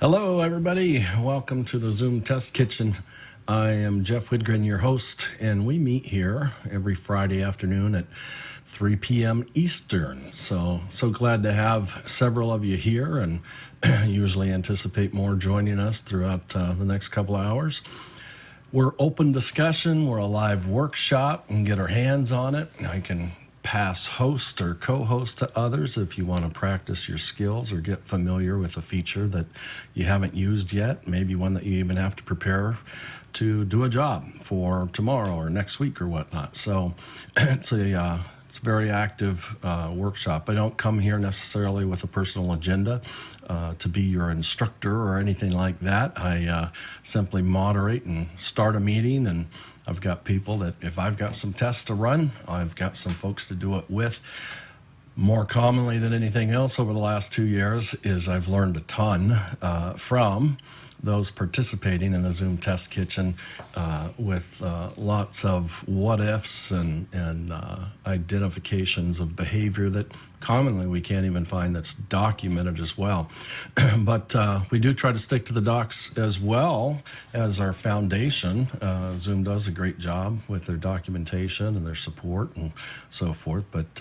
Hello, everybody. Welcome to the Zoom Test Kitchen. I am Jeff Widgren, your host, and we meet here every Friday afternoon at 3 p.m. Eastern. So glad to have several of you here, and usually anticipate more joining us throughout the next couple of hours. We're open discussion. We're a live workshop and get our hands on it. I can pass host or co-host to others if you want to practice your skills or get familiar with a feature that you haven't used yet, maybe one that you even have to prepare to do a job for tomorrow or next week or whatnot. So it's a very active workshop. I don't come here necessarily with a personal agenda to be your instructor or anything like that. I simply moderate and start a meeting, and I've got people that if I've got some tests to run, I've got some folks to do it with. More commonly than anything else over the last 2 years is I've learned a ton from those participating in the Zoom Test Kitchen with lots of what-ifs and identifications of behavior that commonly we can't even find that's documented as well. But we do try to stick to the docs as well as our foundation. Zoom does a great job with their documentation and their support and so forth. But,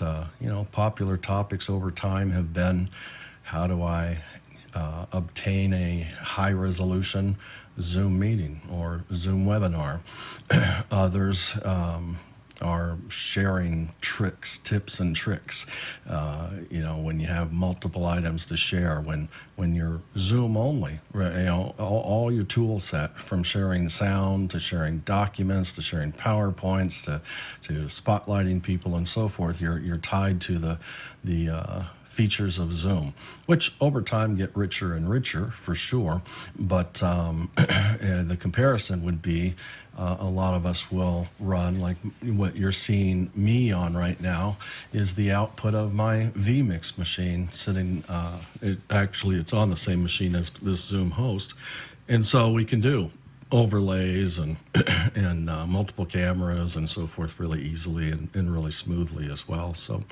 popular topics over time have been, how do I obtain a high-resolution Zoom meeting or Zoom webinar? Others are sharing tips and tricks. When you have multiple items to share, when you're Zoom only, right, all your tool set, from sharing sound to sharing documents to sharing PowerPoints to spotlighting people and so forth, you're tied to the features of Zoom, which over time get richer and richer for sure. But the comparison would be a lot of us will run, like what you're seeing me on right now is the output of my vMix machine sitting, it's on the same machine as this Zoom host. And so we can do overlays and multiple cameras and so forth really easily and really smoothly as well. So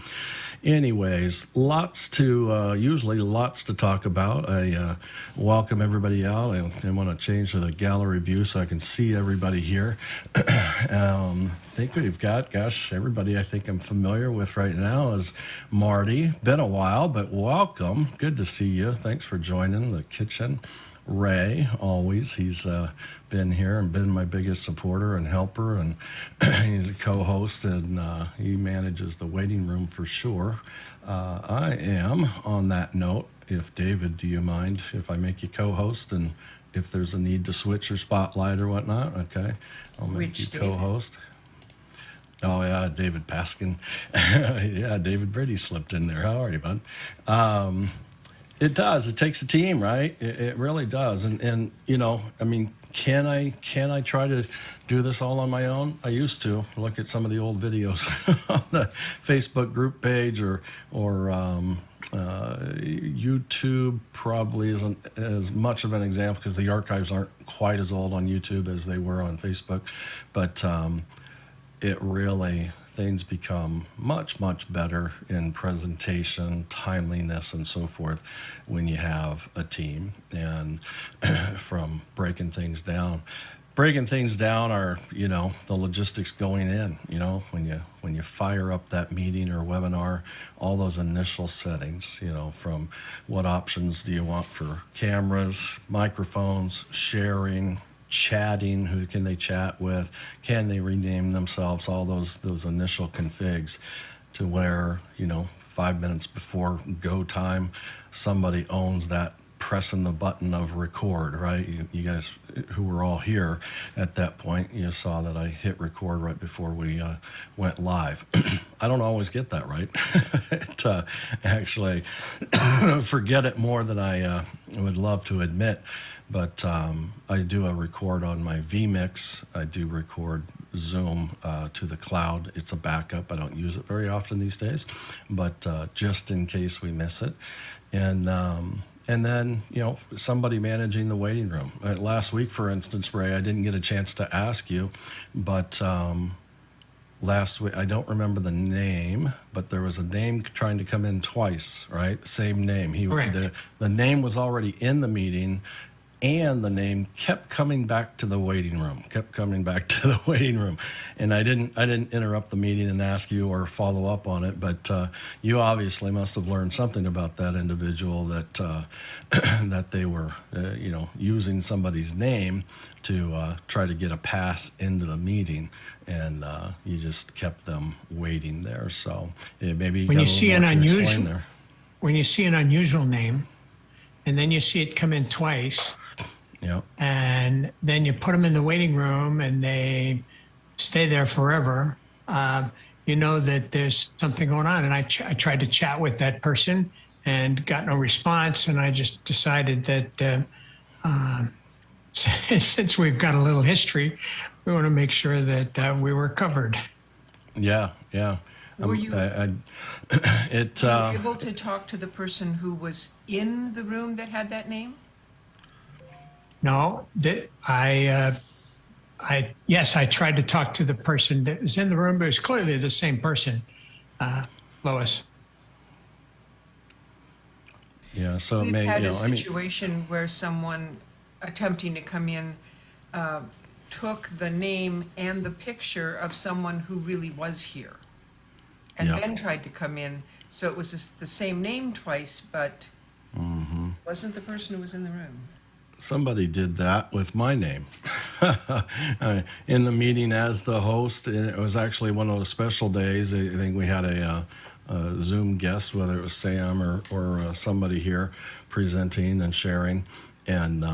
anyways, usually lots to talk about. I welcome everybody out. I want to change to the gallery view so I can see everybody here. I think we've got, everybody I think I'm familiar with right now is Marty. Been a while, but welcome. Good to see you. Thanks for joining the kitchen. Ray, always, he's been here and been my biggest supporter and helper, and he's a co-host, and he manages the waiting room for sure. I am, on that note, if David, do you mind if I make you co-host, and if there's a need to switch or spotlight or whatnot, okay, I'll make you co-host. Oh, yeah, David Paskin. Yeah, David Brady slipped in there. How are you, bud? It does. It takes a team, right? It really does. And can I try to do this all on my own? I used to look at some of the old videos on the Facebook group page or YouTube probably isn't as much of an example because the archives aren't quite as old on YouTube as they were on Facebook. But things become much, much better in presentation, timeliness, and so forth when you have a team. And from breaking things down are, the logistics going in, when you fire up that meeting or webinar, all those initial settings, from what options do you want for cameras, microphones, sharing, chatting, who can they chat with, can they rename themselves, all those initial configs, to where 5 minutes before go time somebody owns that pressing the button of record, right? You guys who were all here at that point, you saw that I hit record right before we went live. I don't always get that right. Actually forget it more than I would love to admit. But I do a record on my vMix. I do record Zoom to the cloud. It's a backup. I don't use it very often these days, but just in case we miss it. And then, somebody managing the waiting room. Last week, for instance, Ray, I didn't get a chance to ask you, but last week. I don't remember the name, but there was a name trying to come in twice, right? Same name. Correct. The name was already in the meeting, and the name kept coming back to the waiting room, And I didn't interrupt the meeting and ask you or follow up on it, but you obviously must have learned something about that individual, that that they were, using somebody's name to try to get a pass into the meeting, and you just kept them waiting there. So maybe you When got you a see little an more to explain unusual, there. when you see an unusual name, and then you see it come in twice, Yeah. and then you put them in the waiting room and they stay there forever, you know that there's something going on. And I tried to chat with that person and got no response. And I just decided that since we've got a little history, we want to make sure that we were covered. Yeah, yeah. Were you It able to talk to the person who was in the room that had that name? No, yes, I tried to talk to the person that was in the room, but it was clearly the same person, Lois. yeah. So it We've may, had a I mean, situation where someone attempting to come in took the name and the picture of someone who really was here, and Yeah. then tried to come in. So it was the same name twice, but wasn't the person who was in the room. somebody did that with my name in the meeting as the host. And it was actually one of those special days. I think we had a Zoom guest, whether it was Sam or somebody here presenting and sharing, and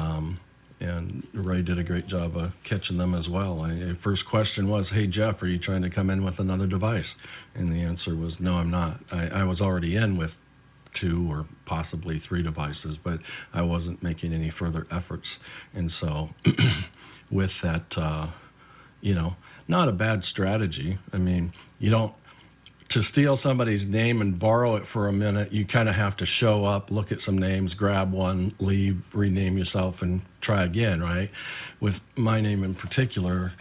Ray did a great job of catching them as well. First question was, "Hey Jeff, are you trying to come in with another device?" And the answer was, "No, I'm not. I was already in with 2 or possibly 3 devices, but I wasn't making any further efforts." And so with that, not a bad strategy. I mean, you don't, to steal somebody's name and borrow it for a minute, you kind of have to show up, look at some names, grab one, leave, rename yourself, and try again, right? With my name in particular,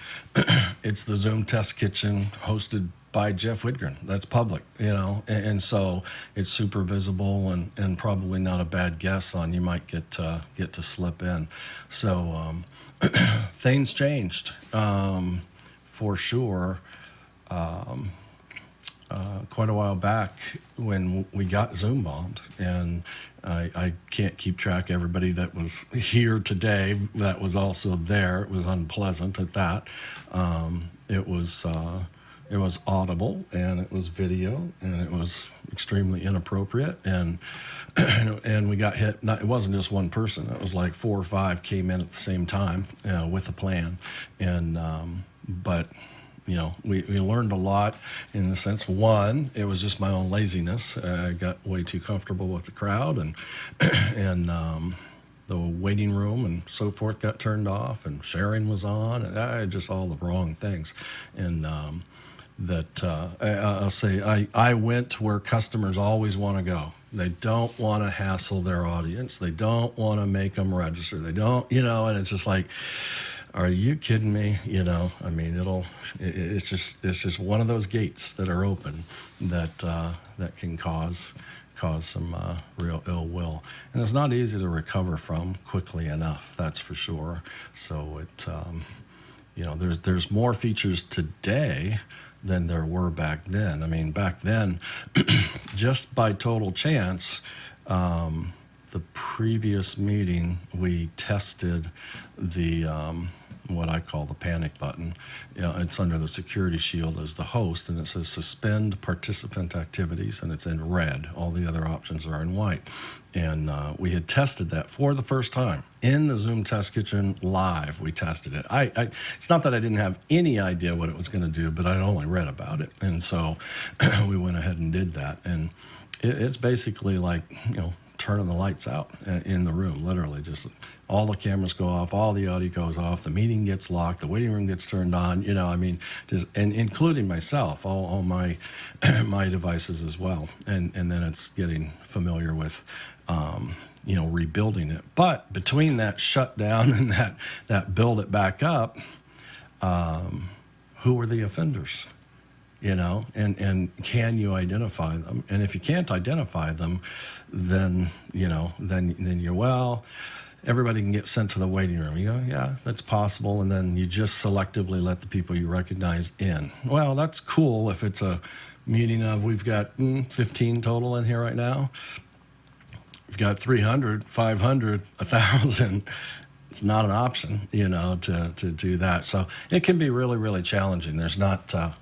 it's the Zoom Test Kitchen, hosted by Jeff Whitgren. That's public, and so it's super visible, and probably not a bad guess on you might get to slip in. So things changed for sure. Quite a while back when we got Zoom bombed, and I can't keep track of everybody that was here today that was also there. It was unpleasant at that. It was audible, and it was video, and it was extremely inappropriate, and and we got hit. It wasn't just one person. It was like 4 or 5 came in at the same time with a plan, and but we learned a lot in the sense, one, it was just my own laziness. I got way too comfortable with the crowd, and and the waiting room and so forth got turned off, and sharing was on, and just all the wrong things. And I'll say I went where customers always want to go. They don't want to hassle their audience. They don't want to make them register. They don't, and it's just like, are you kidding me? I mean, it's just one of those gates that are open that can cause some real ill will, and it's not easy to recover from quickly enough. That's for sure. So there's more features today than there were back then. I mean, back then, just by total chance, the previous meeting we tested the what I call the panic button. It's under the security shield as the host, and it says suspend participant activities, and it's in red. All the other options are in white. And we had tested that for the first time in the Zoom Test Kitchen live. We tested it. It's not that I didn't have any idea what it was going to do, but I'd only read about it. And so we went ahead and did that. And it's basically like, turning the lights out in the room, literally. Just all the cameras go off, all the audio goes off, the meeting gets locked, the waiting room gets turned on, and including myself, all my my devices as well. And then it's getting familiar with rebuilding it. But between that shutdown and that build it back up, who were the offenders? and can you identify them? And if you can't identify them, then, then you're, well, everybody can get sent to the waiting room. You go, yeah, that's possible. And then you just selectively let the people you recognize in. Well, that's cool if it's a meeting of, we've got 15 total in here right now. We've got 300, 500, 1,000. It's not an option, to do that. So it can be really, really challenging. There's not a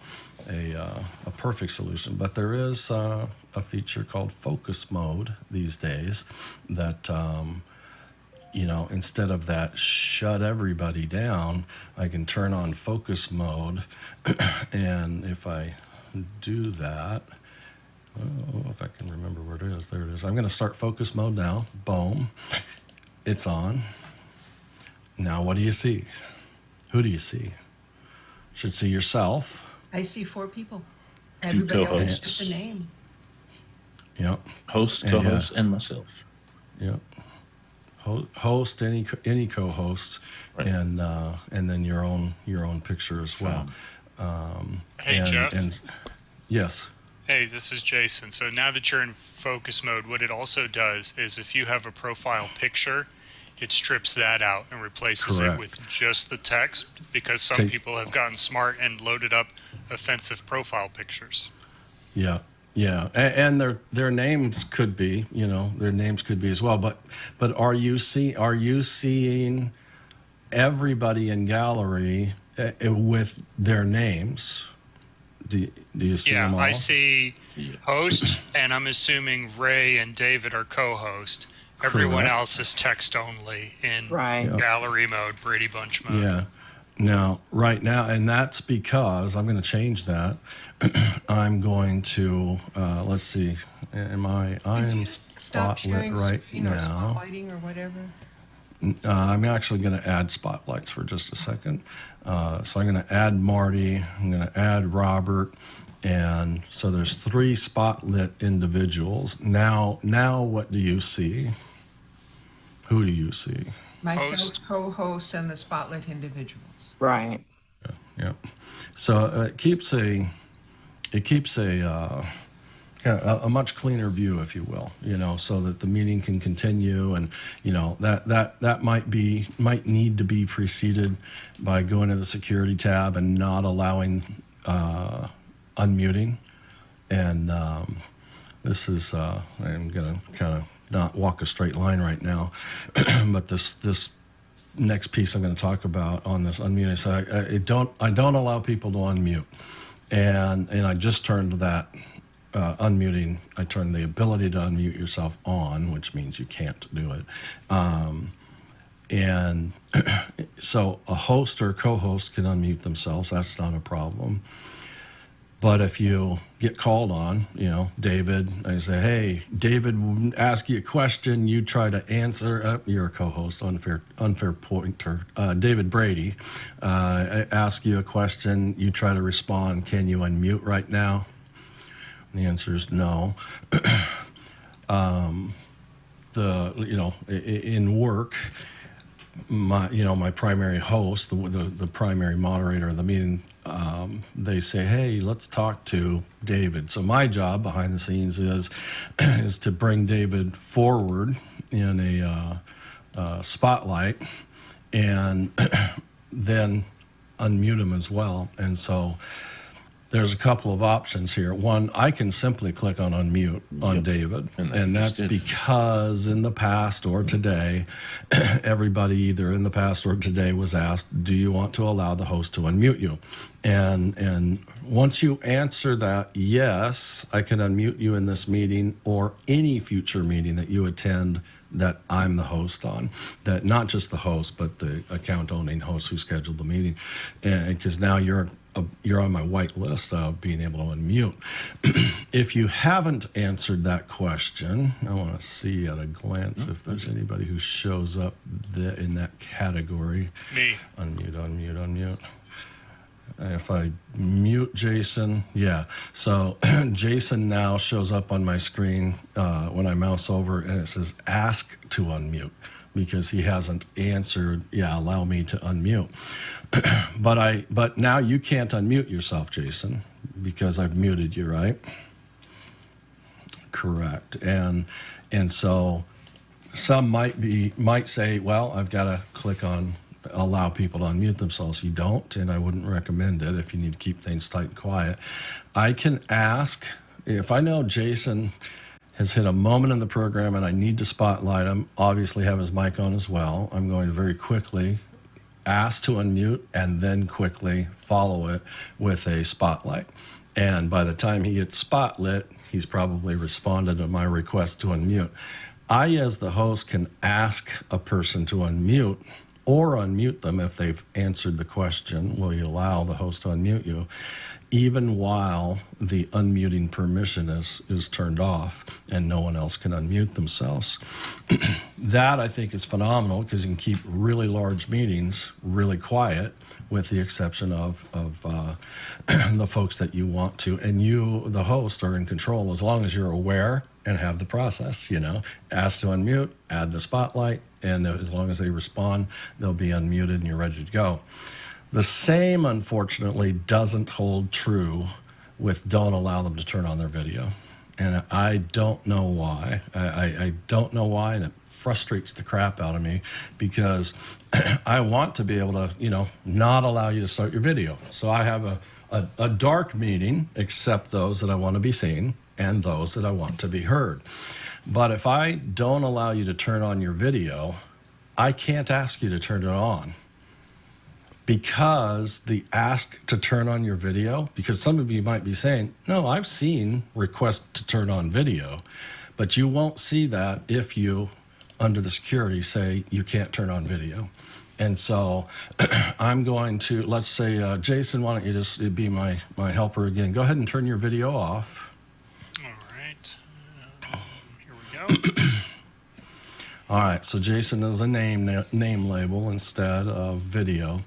perfect solution, but there is a feature called focus mode these days that, instead of that shut everybody down, I can turn on focus mode. And if I do that, if I can remember where it is, there it is. I'm going to start focus mode now. Boom. It's on. Now, what do you see? Who do you see? Should see yourself. I see 4 people. Everybody else is just a name. Yep. Host, co-host, and myself. Yep. Host, any co-host, right. and then your own picture as well. Hey, Jeff. And yes. Hey, this is Jason. So now that you're in focus mode, what it also does is if you have a profile picture, it strips that out and replaces Correct. it with just the text, because some people have gotten smart and loaded up offensive profile pictures. Yeah. Yeah, and their names could be, their names could be as well. But are you seeing everybody in gallery with their names? Do you see them all? Yeah, I see host, and I'm assuming Ray and David are co-host. Everyone Correct. else is text only in Right. gallery mode, Brady Bunch mode. Yeah. Now, right now, and that's because I'm going to change that. I'm going to let's see. I'm Stop spotlit sharing, right now. spotlighting or whatever. I'm actually going to add spotlights for just a second. So I'm going to add Marty. I'm going to add Robert. And so there's 3 spotlit individuals. Now what do you see? Who do you see? Myself, Host. co-hosts, and the spotlight individuals. Right. Yeah. So it keeps a kind of a much cleaner view, if you will, so that the meeting can continue, and that might need to be preceded by going to the security tab and not allowing unmuting. And this is I'm gonna kind of not walk a straight line right now, but this next piece I'm going to talk about on this unmuting. So I don't allow people to unmute, and I just turned that unmuting. I turned the ability to unmute yourself on, which means you can't do it. And so a host or co-host can unmute themselves. That's not a problem. But if you get called on, David, I say, hey, David, ask you a question. You try to answer. You're a co-host, unfair pointer. David Brady, I ask you a question. You try to respond. Can you unmute right now? And the answer is no. In work, my primary host, the primary moderator of the meeting, they say, hey, let's talk to David. So my job behind the scenes is to bring David forward in a spotlight, and then unmute him as well. And so there's a couple of options here. One, I can simply click on unmute on David, and that's because in the past or today, everybody either in the past or today was asked, do you want to allow the host to unmute you? And once you answer that, yes, I can unmute you in this meeting or any future meeting that you attend that I'm the host on, that not just the host, but the account owning host who scheduled the meeting. And because now you're on my white list of being able to unmute. If you haven't answered that question, I want to see at a glance if there's anybody who shows up in that category. Me. Unmute. If I mute Jason, yeah. So Jason now shows up on my screen when I mouse over, and it says ask to unmute, because he hasn't answered, allow me to unmute. But now you can't unmute yourself, Jason, because I've muted you, right? Correct. And so some might say, well, I've got to click on allow people to unmute themselves. You don't, and I wouldn't recommend it if you need to keep things tight and quiet. I can ask, if I know Jason has hit a moment in the program and I need to spotlight him, obviously have his mic on as well, I'm going to very quickly ask to unmute and then quickly follow it with a spotlight. And by the time he gets spotlit, he's probably responded to my request to unmute. I, as the host, can ask a person to unmute or unmute them if they've answered the question, will you allow the host to unmute you, even while the unmuting permission is turned off and no one else can unmute themselves. That, I think, is phenomenal because you can keep really large meetings really quiet, with the exception of the folks that you want to. And you, the host, are in control as long as you're aware and have the process, ask to unmute, add the spotlight, and as long as they respond, they'll be unmuted and you're ready to go. The same, unfortunately, doesn't hold true with don't allow them to turn on their video. And I don't know why. I don't know why, and it frustrates the crap out of me because I want to be able to, not allow you to start your video. So I have a dark meeting, except those that I want to be seen and those that I want to be heard. But if I don't allow you to turn on your video, I can't ask you to turn it on. Because the ask to turn on your video, because some of you might be saying, no, I've seen request to turn on video, but you won't see that if you, under the security, say you can't turn on video. And so I'm going to, let's say, Jason, why don't you just be my helper again? Go ahead and turn your video off. All right. Here we go. All right, so Jason is a name label instead of video.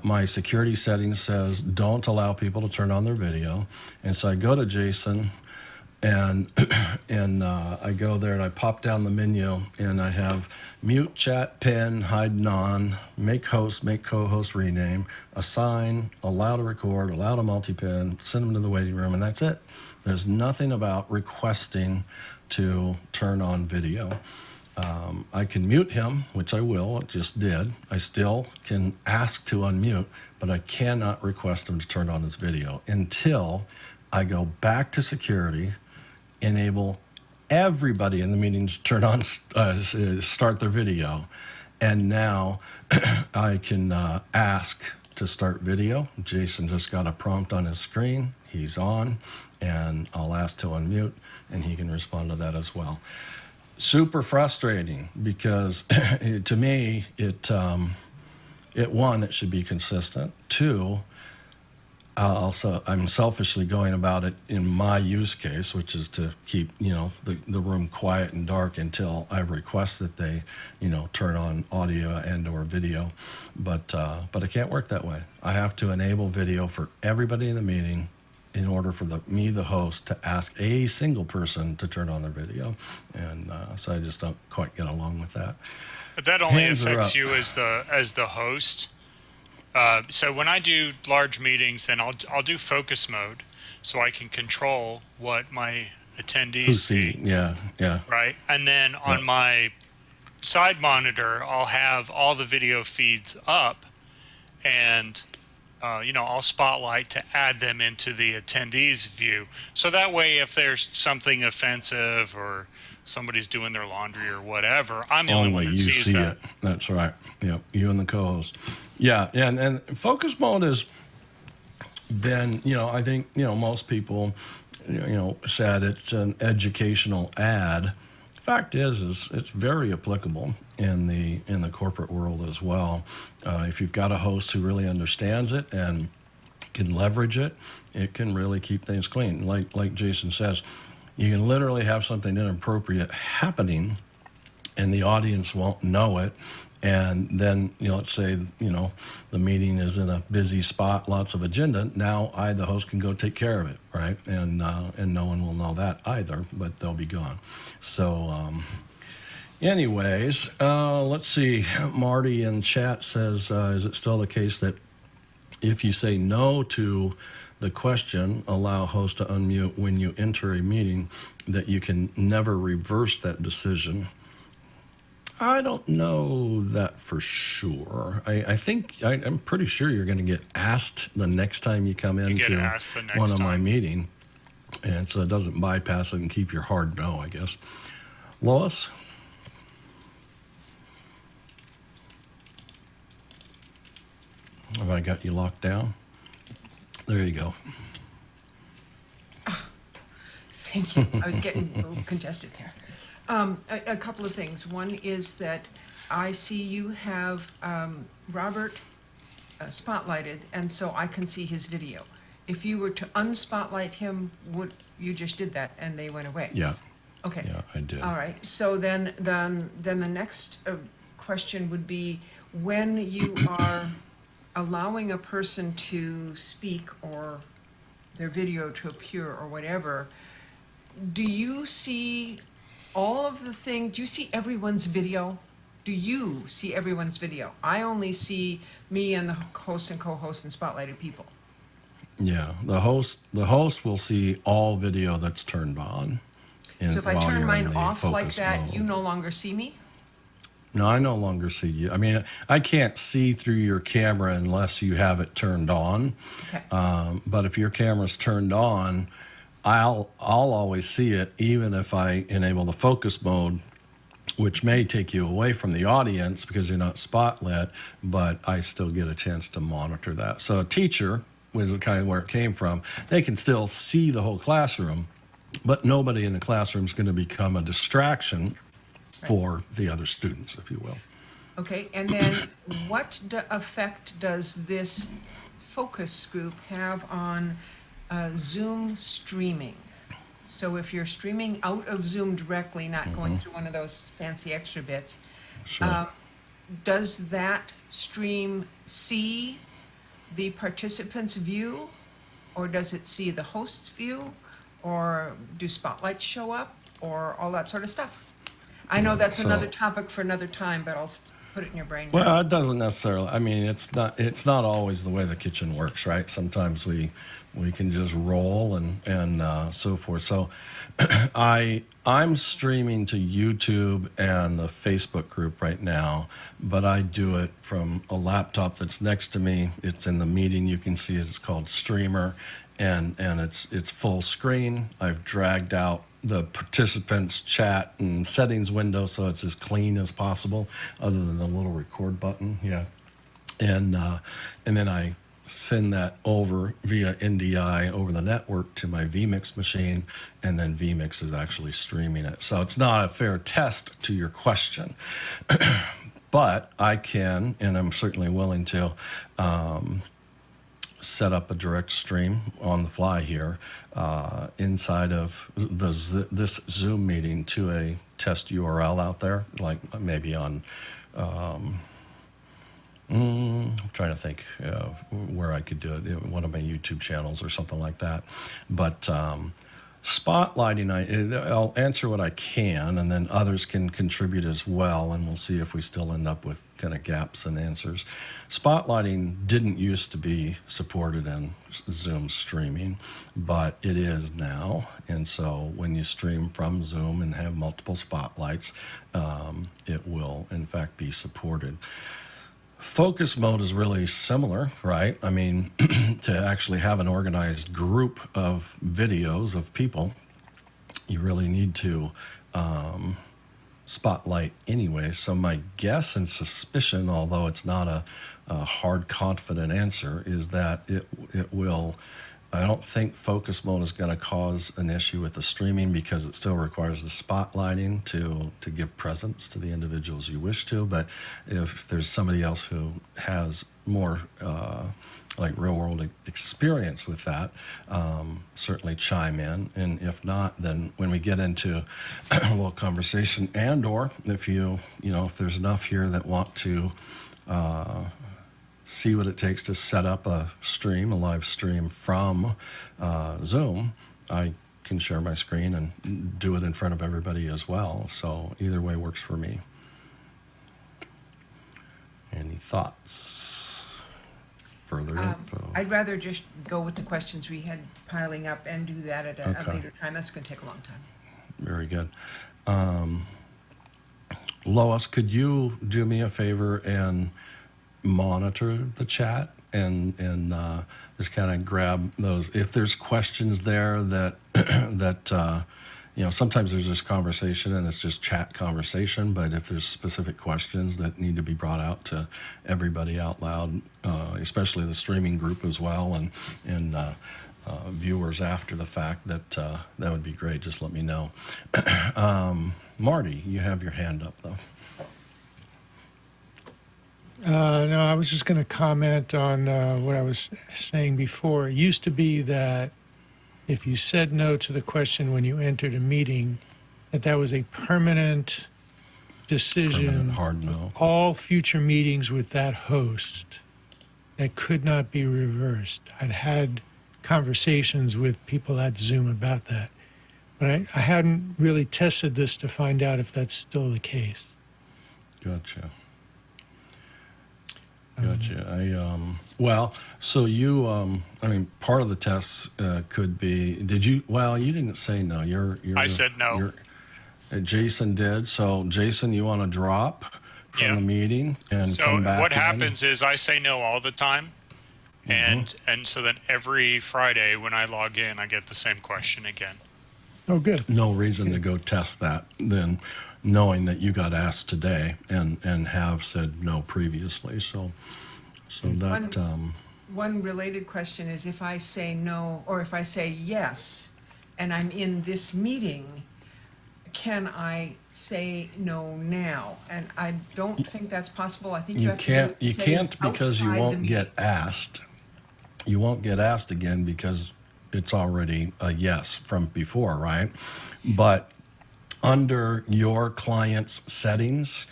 My security setting says don't allow people to turn on their video. And so I go to Jason and I go there and I pop down the menu and I have mute, chat, pin, hide non, make host, make co-host, rename, assign, allow to record, allow to multi-pin, send them to the waiting room, and that's it. There's nothing about requesting to turn on video. I can mute him, which I will, I just did. I still can ask to unmute, but I cannot request him to turn on his video until I go back to security, enable everybody in the meeting to turn on, start their video. And now I can ask to start video. Jason just got a prompt on his screen. He's on, and I'll ask to unmute, and he can respond to that as well. Super frustrating because to me, one, it should be consistent. Two, I'm selfishly going about it in my use case, which is to keep, the room quiet and dark until I request that they, turn on audio and or video. But it can't work that way. I have to enable video for everybody in the meeting in order for the host, to ask a single person to turn on their video. And so I just don't quite get along with that. But that only affects you as the host. So when I do large meetings, then I'll do focus mode, so I can control what my attendees see. Yeah. Right, and then on my side monitor, I'll have all the video feeds up, and I'll spotlight to add them into the attendees view. So that way, if there's something offensive or somebody's doing their laundry or whatever, I'm the only one that sees that. That's right. Yeah, you and the co-host. Yeah, and focus mode has been, I think, most people, said it's an educational ad. Fact is it's very applicable in the corporate world as well. If you've got a host who really understands it and can leverage it, it can really keep things clean. Like Jason says, you can literally have something inappropriate happening and the audience won't know it. And then, let's say, the meeting is in a busy spot, lots of agenda. Now I, the host, can go take care of it, right? And no one will know that either, but they'll be gone. So, anyways, let's see. Marty in chat says, is it still the case that if you say no to the question, allow host to unmute when you enter a meeting, that you can never reverse that decision. I don't know that for sure. I'm pretty sure you're going to get asked the next time you come into asked the next one of my time. meeting, and so it doesn't bypass it and keep your hard no, I guess. Lois? Have I got you locked down? There you go. Thank you. I was getting a little congested there. A couple of things. One is that I see you have Robert spotlighted, and so I can see his video. If you were to unspotlight him, would you just did that and they went away? Yeah. Okay. Yeah, I did. All right. So then the next question would be, when you are allowing a person to speak or their video to appear or whatever, do you see all of the things? Do you see everyone's video? Do you see everyone's video? I only see me and the host and co-host and spotlighted people. Yeah, the host will see all video that's turned on. So if I while turn you're mine in the off like focus that, mode. you no longer see me? No, I no longer see you. I mean, I can't see through your camera unless you have it turned on. Okay. But if your camera's turned on, I'll always see it, even if I enable the focus mode, which may take you away from the audience because you're not spotlit, but I still get a chance to monitor that. So a teacher, which is kind of where it came from, they can still see the whole classroom, but nobody in the classroom is going to become a distraction for the other students, if you will. Okay, and then what effect does this focus group have on Zoom streaming? So if you're streaming out of Zoom directly, not going through one of those fancy extra bits, Sure. does that stream see the participant's view, or does it see the host's view, or do spotlights show up, or all that sort of stuff? I know that's So- another topic for another time, but I'll put it in your brain. Well, it doesn't necessarily. I mean, it's not always the way the kitchen works, right? Sometimes we can just roll and so forth. So I'm streaming to YouTube and the Facebook group right now, but I do it from a laptop that's next to me. It's in the meeting. You can see it. It's called Streamer, and it's full screen. I've dragged out the participants chat and settings window so it's as clean as possible, other than the little record button. Yeah, and then I send that over via NDI over the network to my vMix machine, and then vMix is actually streaming it. So it's not a fair test to your question, but I can, and I'm certainly willing to, set up a direct stream on the fly here inside of this Zoom meeting to a test URL out there, like maybe on, I'm trying to think where I could do it, one of my YouTube channels or something like that. But spotlighting, I'll answer what I can, and then others can contribute as well, and we'll see if we still end up with kind of gaps in answers. Spotlighting didn't used to be supported in Zoom streaming, but it is now. And so when you stream from Zoom and have multiple spotlights, it will in fact be supported. Focus mode is really similar, right? I mean, to actually have an organized group of videos of people, you really need to spotlight anyway. So my guess and suspicion, although it's not a hard, confident answer, is that it will. I don't think focus mode is going to cause an issue with the streaming because it still requires the spotlighting to give presence to the individuals you wish to. But if there's somebody else who has more like real world experience with that, certainly chime in. And if not, then when we get into a little conversation, and or if if there's enough here that want to see what it takes to set up a live stream from Zoom, I can share my screen and do it in front of everybody as well. So either way works for me. Any thoughts further info. I'd rather just go with the questions we had piling up and do that at a Okay. later time. That's going to take a long time. Very good. Lois, could you do me a favor and monitor the chat and just kind of grab those? If there's questions there that that sometimes there's this conversation and it's just chat conversation, but if there's specific questions that need to be brought out to everybody out loud, especially the streaming group as well, and viewers after the fact, that would be great. Just let me know. Marty, you have your hand up though. No, I was just going to comment on what I was saying before. It used to be that if you said no to the question when you entered a meeting, that was a permanent decision. Permanent hard no. All future meetings with that host that could not be reversed. I'd had conversations with people at Zoom about that, but I hadn't really tested this to find out if that's still the case. Gotcha. Well, so you, part of the tests could be, you didn't say no. I said no. Jason did. So Jason, you want to drop from the meeting and come back? So what in? happens is I say no all the time. And so then every Friday when I log in, I get the same question again. Oh, good. No reason to go test that then, knowing that you got asked today and have said no previously. So that One related question is, if I say no or if I say yes and I'm in this meeting, can I say no now? And I don't think that's possible. I think you have can't. to You say can't it's because you outside the won't meeting. get asked. You won't get asked again because it's already a yes from before, right? But under your client's settings,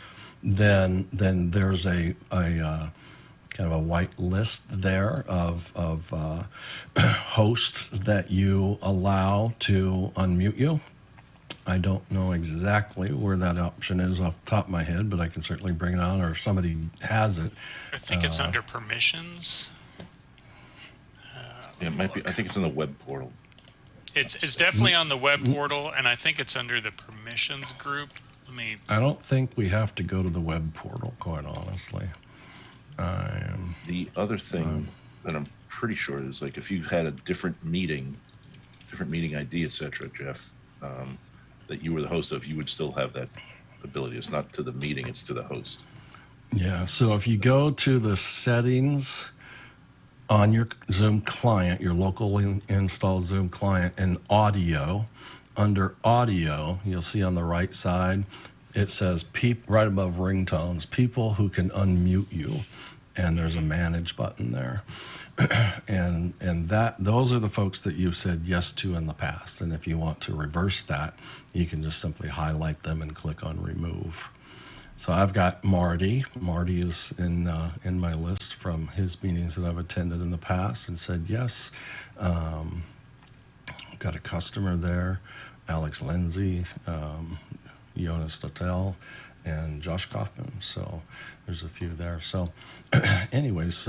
then there's a kind of a white list there of hosts that you allow to unmute you. I don't know exactly where that option is off the top of my head, but I can certainly bring it on, or if somebody has it. I think it's under permissions. Yeah, it might be. I think it's in the web portal. It's definitely on the web portal, and I think it's under the permissions group. I don't think we have to go to the web portal, quite honestly. The other thing that I'm pretty sure is, like, if you had a different meeting ID, etc., Jeff, that you were the host of, you would still have that ability. It's not to the meeting, it's to the host. Yeah, so if you go to the settings on your Zoom client, your locally installed Zoom client, and audio, under audio, you'll see on the right side, it says right above ringtones, people who can unmute you, and there's a manage button there. and those are the folks that you've said yes to in the past. And if you want to reverse that, you can just simply highlight them and click on remove. So I've got Marty. Marty is in my list from his meetings that I've attended in the past and said yes. I've got a customer there, Alex Lindsay, Jonas Dotel, and Josh Kaufman. So there's a few there. So anyways,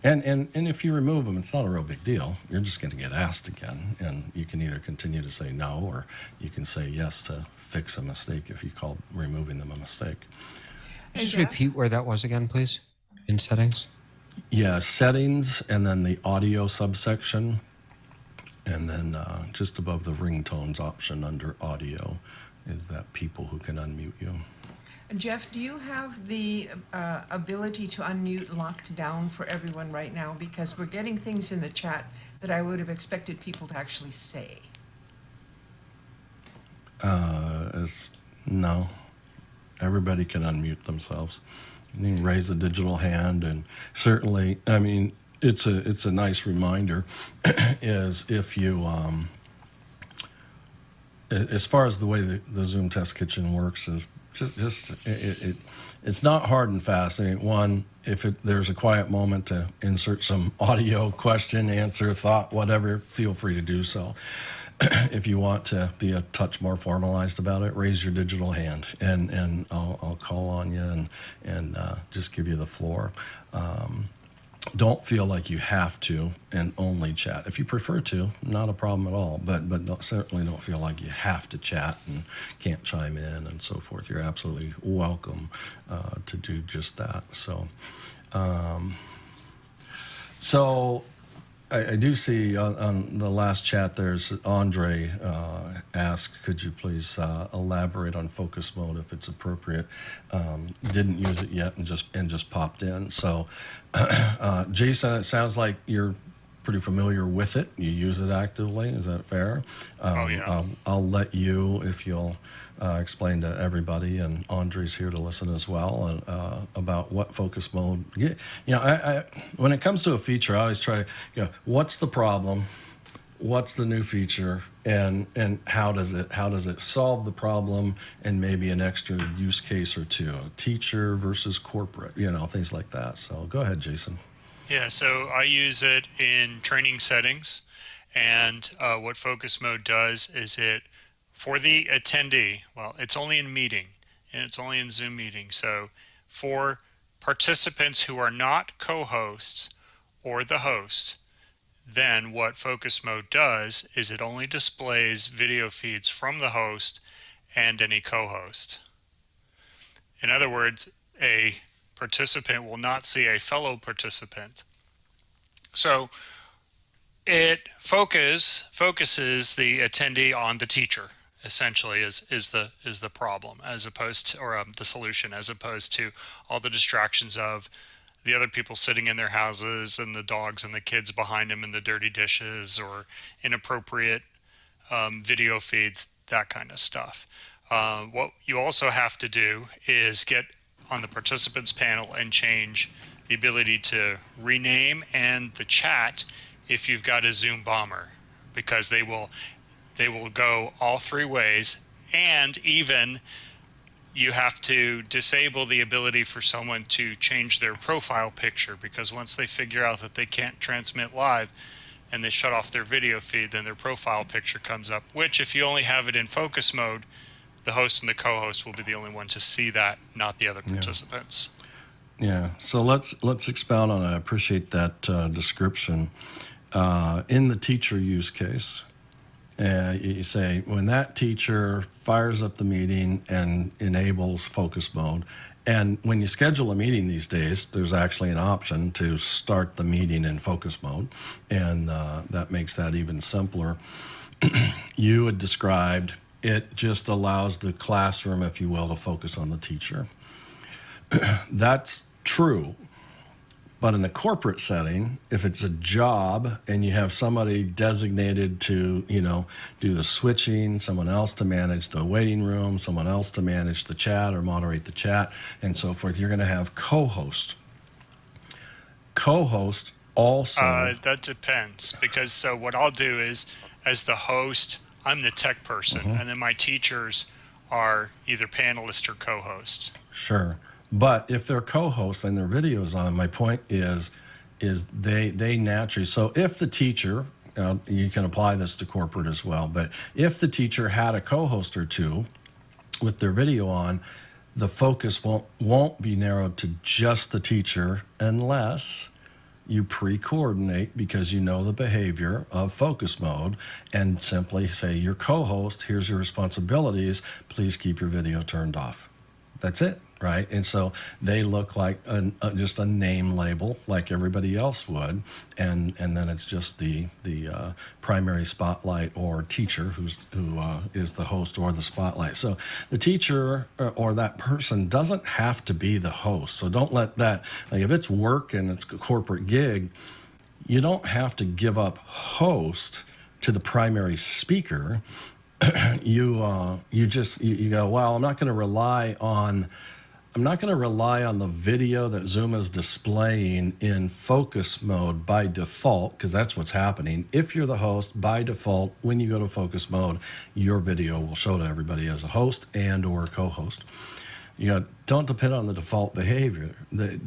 and if you remove them, it's not a real big deal. You're just going to get asked again, and you can either continue to say no, or you can say yes to fix a mistake if you call removing them a mistake. Just repeat where that was again, please, in settings. Yeah, settings, and then the audio subsection, and then just above the ringtones option under audio is that people who can unmute you. Jeff, do you have the ability to unmute locked down for everyone right now? Because we're getting things in the chat that I would have expected people to actually say. No. Everybody can unmute themselves. You can raise a digital hand, and certainly, I mean, it's a nice reminder is if you as far as the way the Zoom Test Kitchen works is it's not hard and fast. I mean, one, if there's a quiet moment to insert some audio, question, answer, thought, whatever, feel free to do so. If you want to be a touch more formalized about it, raise your digital hand, and I'll call on you and just give you the floor. don't feel like you have to and only chat. If you prefer to, not a problem at all, but certainly don't feel like you have to chat and can't chime in and so forth. You're absolutely welcome to do just that. So I do see on the last chat there's Andre asked, could you please elaborate on focus mode if it's appropriate? Didn't use it yet and just popped in. So Jason, it sounds like you're pretty familiar with it. You use it actively. Is that fair? Oh, yeah. I'll let you, if you'll explain to everybody, and Andre's here to listen as well, about what focus mode. I when it comes to a feature, I always try to, what's the problem, what's the new feature, and how does it solve the problem, and maybe an extra use case or two, teacher versus corporate, things like that. So go ahead, Jason. Yeah, so I use it in training settings, and what focus mode does is for the attendee, well, it's only in meeting, and it's only in Zoom meeting. So for participants who are not co-hosts or the host, then what focus mode does is it only displays video feeds from the host and any co-host. In other words, a participant will not see a fellow participant. So it focuses the attendee on the teacher, essentially, is the problem, as opposed to, or the solution, as opposed to all the distractions of the other people sitting in their houses and the dogs and the kids behind them and the dirty dishes or inappropriate video feeds, that kind of stuff. What you also have to do is get on the participants panel and change the ability to rename and the chat if you've got a Zoom bomber, because they will go all three ways. And even you have to disable the ability for someone to change their profile picture, because once they figure out that they can't transmit live and they shut off their video feed, then their profile picture comes up, which if you only have it in focus mode, the host and the co-host will be the only one to see that, not the other participants. Yeah, so let's expound on it. I appreciate that description. In the teacher use case, you say when that teacher fires up the meeting and enables focus mode, and when you schedule a meeting these days, there's actually an option to start the meeting in focus mode, and that makes that even simpler. You had described it just allows the classroom, if you will, to focus on the teacher. That's true. But in the corporate setting, if it's a job and you have somebody designated to, do the switching, someone else to manage the waiting room, someone else to manage the chat or moderate the chat, and so forth, you're going to have co-host. Co-host also... that depends, because so what I'll do is, as the host, I'm the tech person, and then my teachers are either panelists or co-hosts. Sure. But if they're co-hosts and their videos on, my point is they naturally, so if the teacher, you can apply this to corporate as well, but if the teacher had a co-host or two with their video on, the focus won't be narrowed to just the teacher unless you pre-coordinate, because you know the behavior of focus mode, and simply say, your co-host, here's your responsibilities, please keep your video turned off. That's it, right? And so they look like just a name label like everybody else would, and then it's just the primary spotlight or teacher who is the host or the spotlight. So the teacher or that person doesn't have to be the host. So don't let that, like if it's work and it's a corporate gig, you don't have to give up host to the primary speaker. You go, well, I'm not going to rely on the video that Zoom is displaying in focus mode by default, because that's what's happening. If you're the host, by default, when you go to focus mode, your video will show to everybody as a host and or co-host. Don't depend on the default behavior.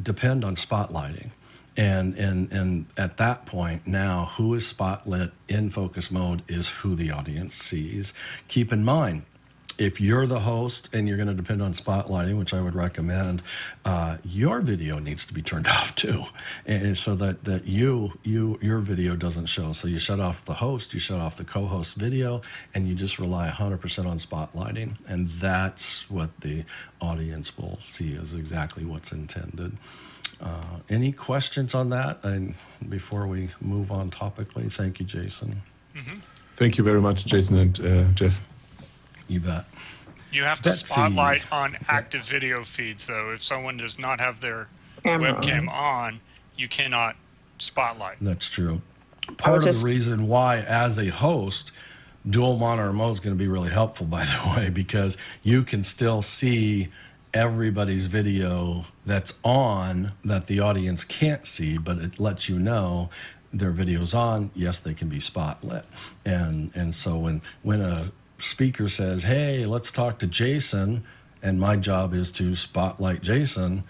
Depend on spotlighting. And at that point now, who is spotlit in focus mode is who the audience sees. Keep in mind, if you're the host and you're going to depend on spotlighting, which I would recommend, your video needs to be turned off too, and so that your video doesn't show. So you shut off the host, you shut off the co-host video, and you just rely 100% on spotlighting, and that's what the audience will see is exactly what's intended. Any questions on that? And before we move on topically, thank you, Jason. Thank you very much, Jason and Jeff. You bet. You have to Let's see. spotlight on active video feeds, though. If someone does not have their webcam on, you cannot spotlight. That's true. Part of the reason why, as a host, dual monitor mode is going to be really helpful, by the way, because you can still see everybody's video that's on that the audience can't see, but it lets you know their video's on. Yes, they can be spotlit. And so when a speaker says, hey, let's talk to Jason, and my job is to spotlight Jason,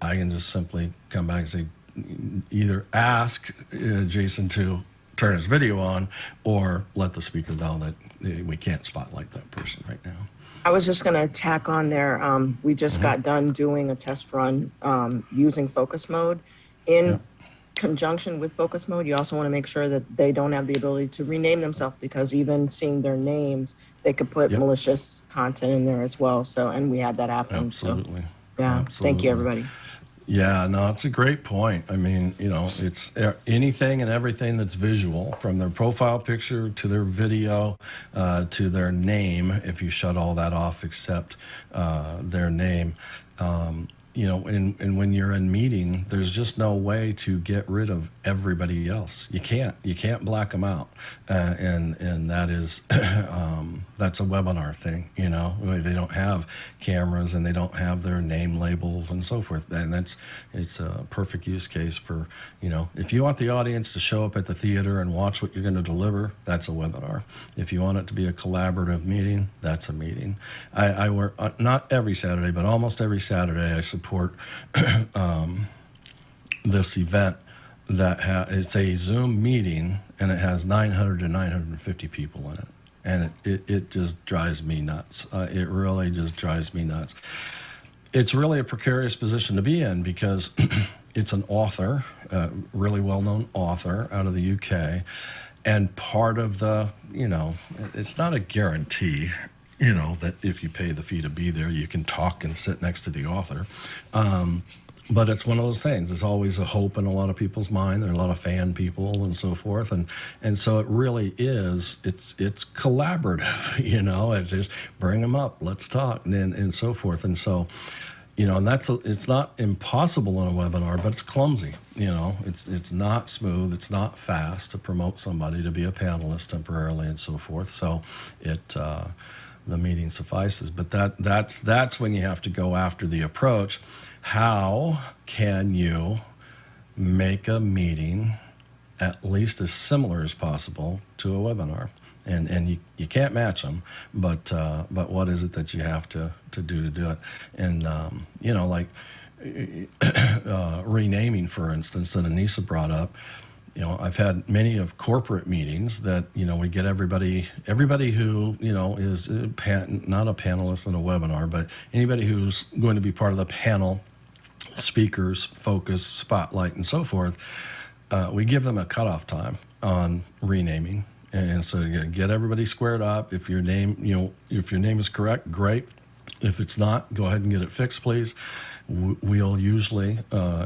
I can just simply come back and say, either ask Jason to turn his video on or let the speaker know that we can't spotlight that person right now. I was just going to tack on there. We just got done doing a test run using focus mode. In conjunction with focus mode, you also want to make sure that they don't have the ability to rename themselves, because even seeing their names, they could put malicious content in there as well. So, and we had that happen. Absolutely. So, yeah. Absolutely. Thank you, everybody. Yeah, no, it's a great point. I mean, it's anything and everything that's visual, from their profile picture to their video to their name, if you shut all that off except their name. And when you're in meeting, there's just no way to get rid of everybody else. You can't black them out. And that is, that's a webinar thing, they don't have cameras and they don't have their name labels and so forth. And it's a perfect use case for, if you want the audience to show up at the theater and watch what you're going to deliver, that's a webinar. If you want it to be a collaborative meeting, that's a meeting. I work, not every Saturday, but almost every Saturday, I support this event that it's a Zoom meeting, and it has 900 to 950 people in it, and it just drives me nuts. It really just drives me nuts. It's really a precarious position to be in, because it's an author, a really well-known author out of the UK, and part of the, it's not a guarantee, that if you pay the fee to be there, you can talk and sit next to the author. But it's one of those things. There's always a hope in a lot of people's mind. There are a lot of fan people and so forth. And so it really is, it's collaborative, it's just bring them up, let's talk, and so forth. And so, and it's not impossible in a webinar, but it's clumsy. It's not smooth. It's not fast to promote somebody to be a panelist temporarily and so forth. So the meeting suffices, but that's when you have to go after the approach. How can you make a meeting at least as similar as possible to a webinar? And you can't match them, but what is it that you have to do to do it? And like renaming, for instance, that Anissa brought up. I've had many of corporate meetings that, we get everybody who, is not a panelist in a webinar, but anybody who's going to be part of the panel, speakers, focus, spotlight, and so forth, we give them a cutoff time on renaming. And so you get everybody squared up. If your name, if your name is correct, great. If it's not, go ahead and get it fixed, please. We'll usually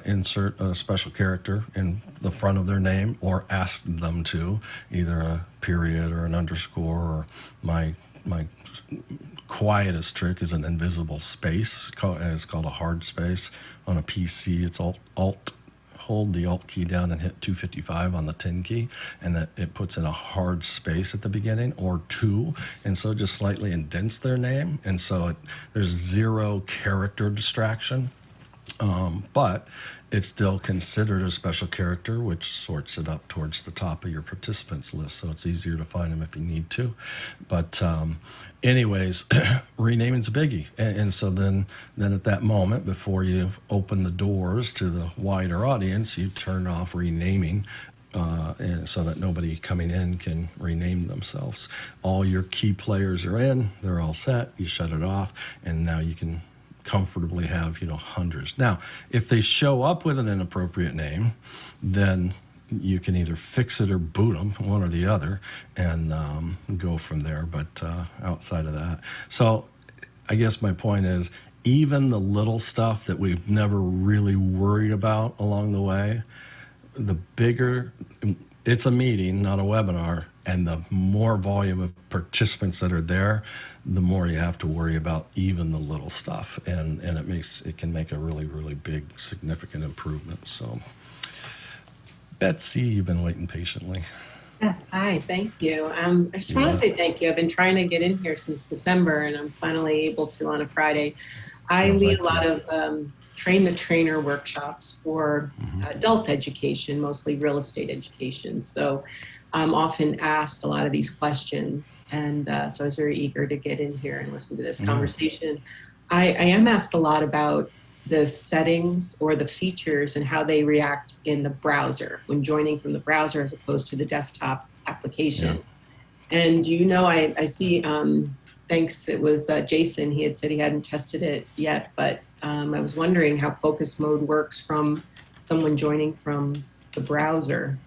insert a special character in the front of their name, or ask them to, either a period or an underscore, or my quietest trick is an invisible space. It's called a hard space. On a PC, it's hold the Alt key down and hit 255 on the 10 key, and that it puts in a hard space at the beginning, or 2, and so just slightly indents their name, and so there's zero character distraction, but it's still considered a special character, which sorts it up towards the top of your participants list, so it's easier to find them if you need to. But anyways, renaming's a biggie, and so then at that moment, before you open the doors to the wider audience, you turn off renaming and so that nobody coming in can rename themselves. All your key players are in, they're all set, you shut it off, and now you can comfortably have, hundreds. Now, if they show up with an inappropriate name, then you can either fix it or boot them, one or the other, and go from there. But outside of that, so I guess my point is, even the little stuff that we've never really worried about along the way, the bigger, it's a meeting, not a webinar, and the more volume of participants that are there, the more you have to worry about even the little stuff, and it can make a really, really big, significant improvement. So, Betsy, you've been waiting patiently. Yes, hi, thank you. I just want to say thank you. I've been trying to get in here since December, and I'm finally able to on a Friday. I lead a lot of train the trainer workshops for adult education, mostly real estate education. So I'm often asked a lot of these questions, and so I was very eager to get in here and listen to this conversation. I am asked a lot about the settings or the features and how they react in the browser when joining from the browser as opposed to the desktop application. Yeah. And I see, thanks, it was Jason, he had said he hadn't tested it yet, but I was wondering how focus mode works from someone joining from the browser.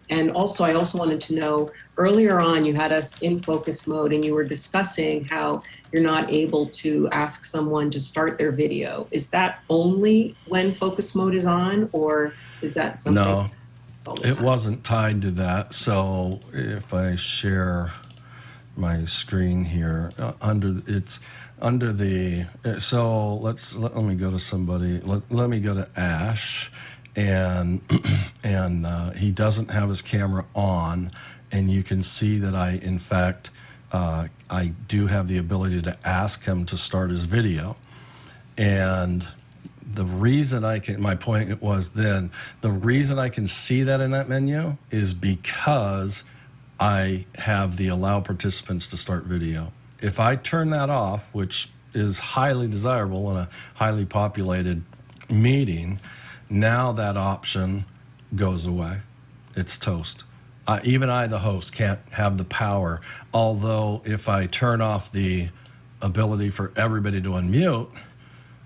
And also, I also wanted to know, earlier on, you had us in focus mode and you were discussing how you're not able to ask someone to start their video. Is that only when focus mode is on, or is that something? No, it wasn't tied to that. So if I share my screen here, let me go to somebody, let me go to Ash. And he doesn't have his camera on, and you can see that in fact, I do have the ability to ask him to start his video. And the reason my point was then, the reason I can see that in that menu is because I have the allow participants to start video. If I turn that off, which is highly desirable in a highly populated meeting, now that option goes away. It's toast. Even I, the host, can't have the power. Although if I turn off the ability for everybody to unmute,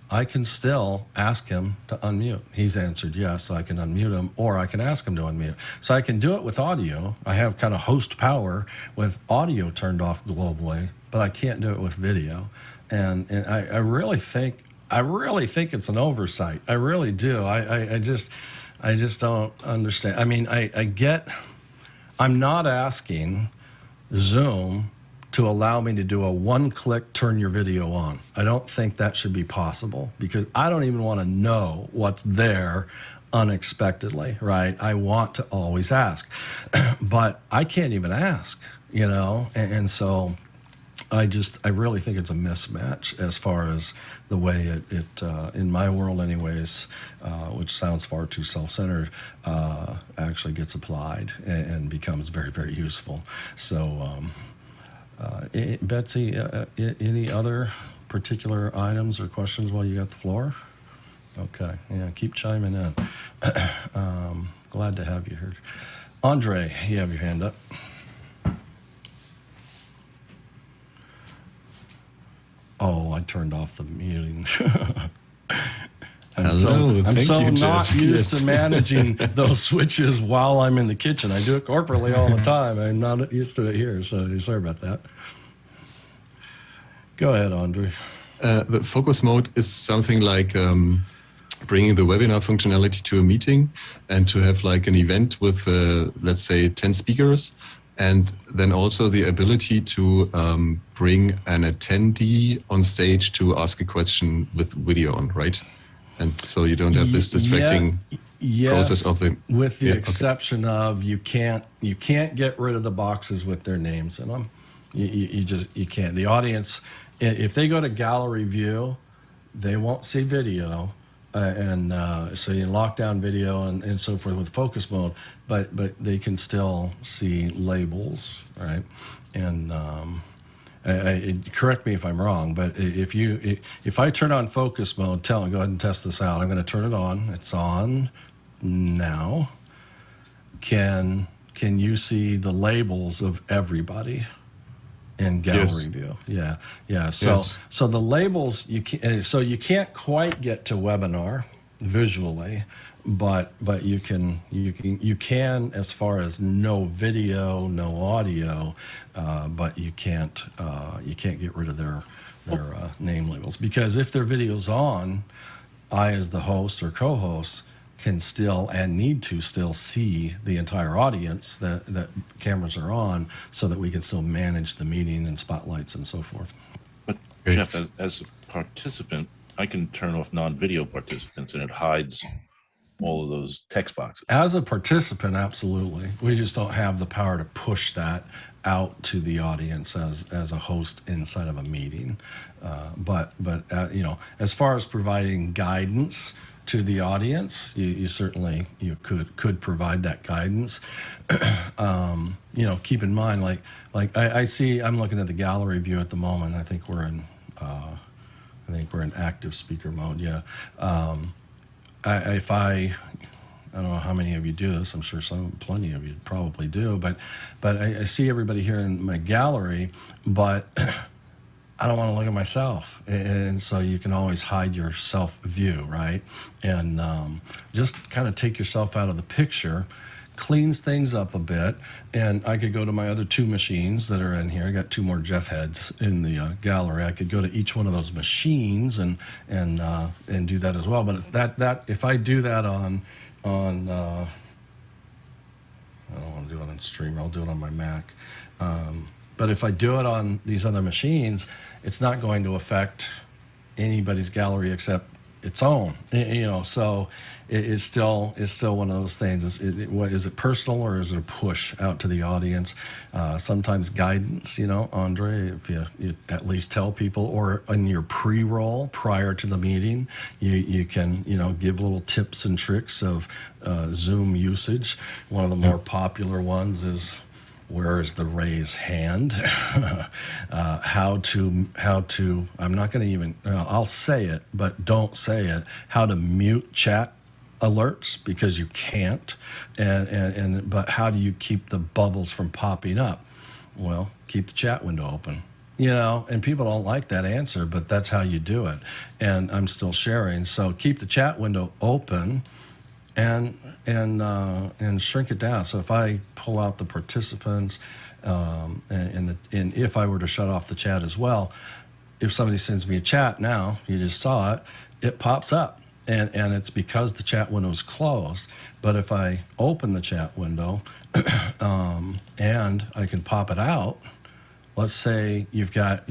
I can still ask him to unmute. He's answered yes, so I can unmute him, or I can ask him to unmute. So I can do it with audio. I have kind of host power with audio turned off globally, but I can't do it with video. And I really think it's an oversight. I really do. I just don't understand. I mean, I'm not asking Zoom to allow me to do a one-click turn your video on. I don't think that should be possible, because I don't even want to know what's there unexpectedly, right? I want to always ask, but I can't even ask, and so I really think it's a mismatch as far as the way it in my world anyways, which sounds far too self-centered, actually gets applied and becomes very, very useful. So, Betsy, any other particular items or questions while you got the floor? Okay, yeah, keep chiming in. Glad to have you here. Andre, you have your hand up. Oh, I turned off the muting. I'm so not used to managing those switches while I'm in the kitchen. I do it corporately all the time. I'm not used to it here, so sorry about that. Go ahead, Andre. The focus mode is something like bringing the webinar functionality to a meeting and to have like an event with, let's say, 10 speakers. And then also the ability to bring an attendee on stage to ask a question with video on, right? And so you don't have this distracting process of the... With the exception of you can't get rid of the boxes with their names in them. You can't. The audience, if they go to gallery view, they won't see video. So you lock down video and so forth with focus mode, but they can still see labels, right? And correct me if I'm wrong, but if I turn on focus mode, go ahead and test this out. I'm going to turn it on. It's on now. can you see the labels of everybody in gallery Yes. view? Yeah. So the labels you can't quite get to webinar visually, but you can as far as no video, no audio, but you can't get rid of their name labels, because if their video's on, I as the host or co-host can still and need to still see the entire audience that cameras are on, so that we can still manage the meeting and spotlights and so forth. But Jeff, as a participant, I can turn off non-video participants and it hides all of those text boxes. As a participant, absolutely. We just don't have the power to push that out to the audience as a host inside of a meeting. But as far as providing guidance to the audience, you certainly could provide that guidance. Keep in mind, like I see, I'm looking at the gallery view at the moment. I think we're in active speaker mode. Yeah. I don't know how many of you do this. I'm sure plenty of you probably do. But I see everybody here in my gallery, but I don't want to look at myself. And so you can always hide your self view, right? And just kind of take yourself out of the picture, cleans things up a bit. And I could go to my other two machines that are in here. I got two more Jeff heads in the gallery. I could go to each one of those machines and do that as well. But if I do that on I don't want to do it on Streamer. I'll do it on my Mac. But if I do it on these other machines, it's not going to affect anybody's gallery except its own. So it's still one of those things. Is it personal, or is it a push out to the audience? Sometimes guidance, Andre, if you at least tell people, or in your pre-roll prior to the meeting, you can, give little tips and tricks of Zoom usage. One of the more popular ones is, where is the raise hand? How to, I'm not going to even, I'll say it, but don't say it, how to mute chat alerts, because you can't. But how do you keep the bubbles from popping up? Well, keep the chat window open. And people don't like that answer, but that's how you do it. And I'm still sharing. So keep the chat window open and shrink it down. So if I pull out the participants, and if I were to shut off the chat as well, if somebody sends me a chat now, you just saw it, it pops up. And it's because the chat window is closed. But if I open the chat window and I can pop it out, let's say you've got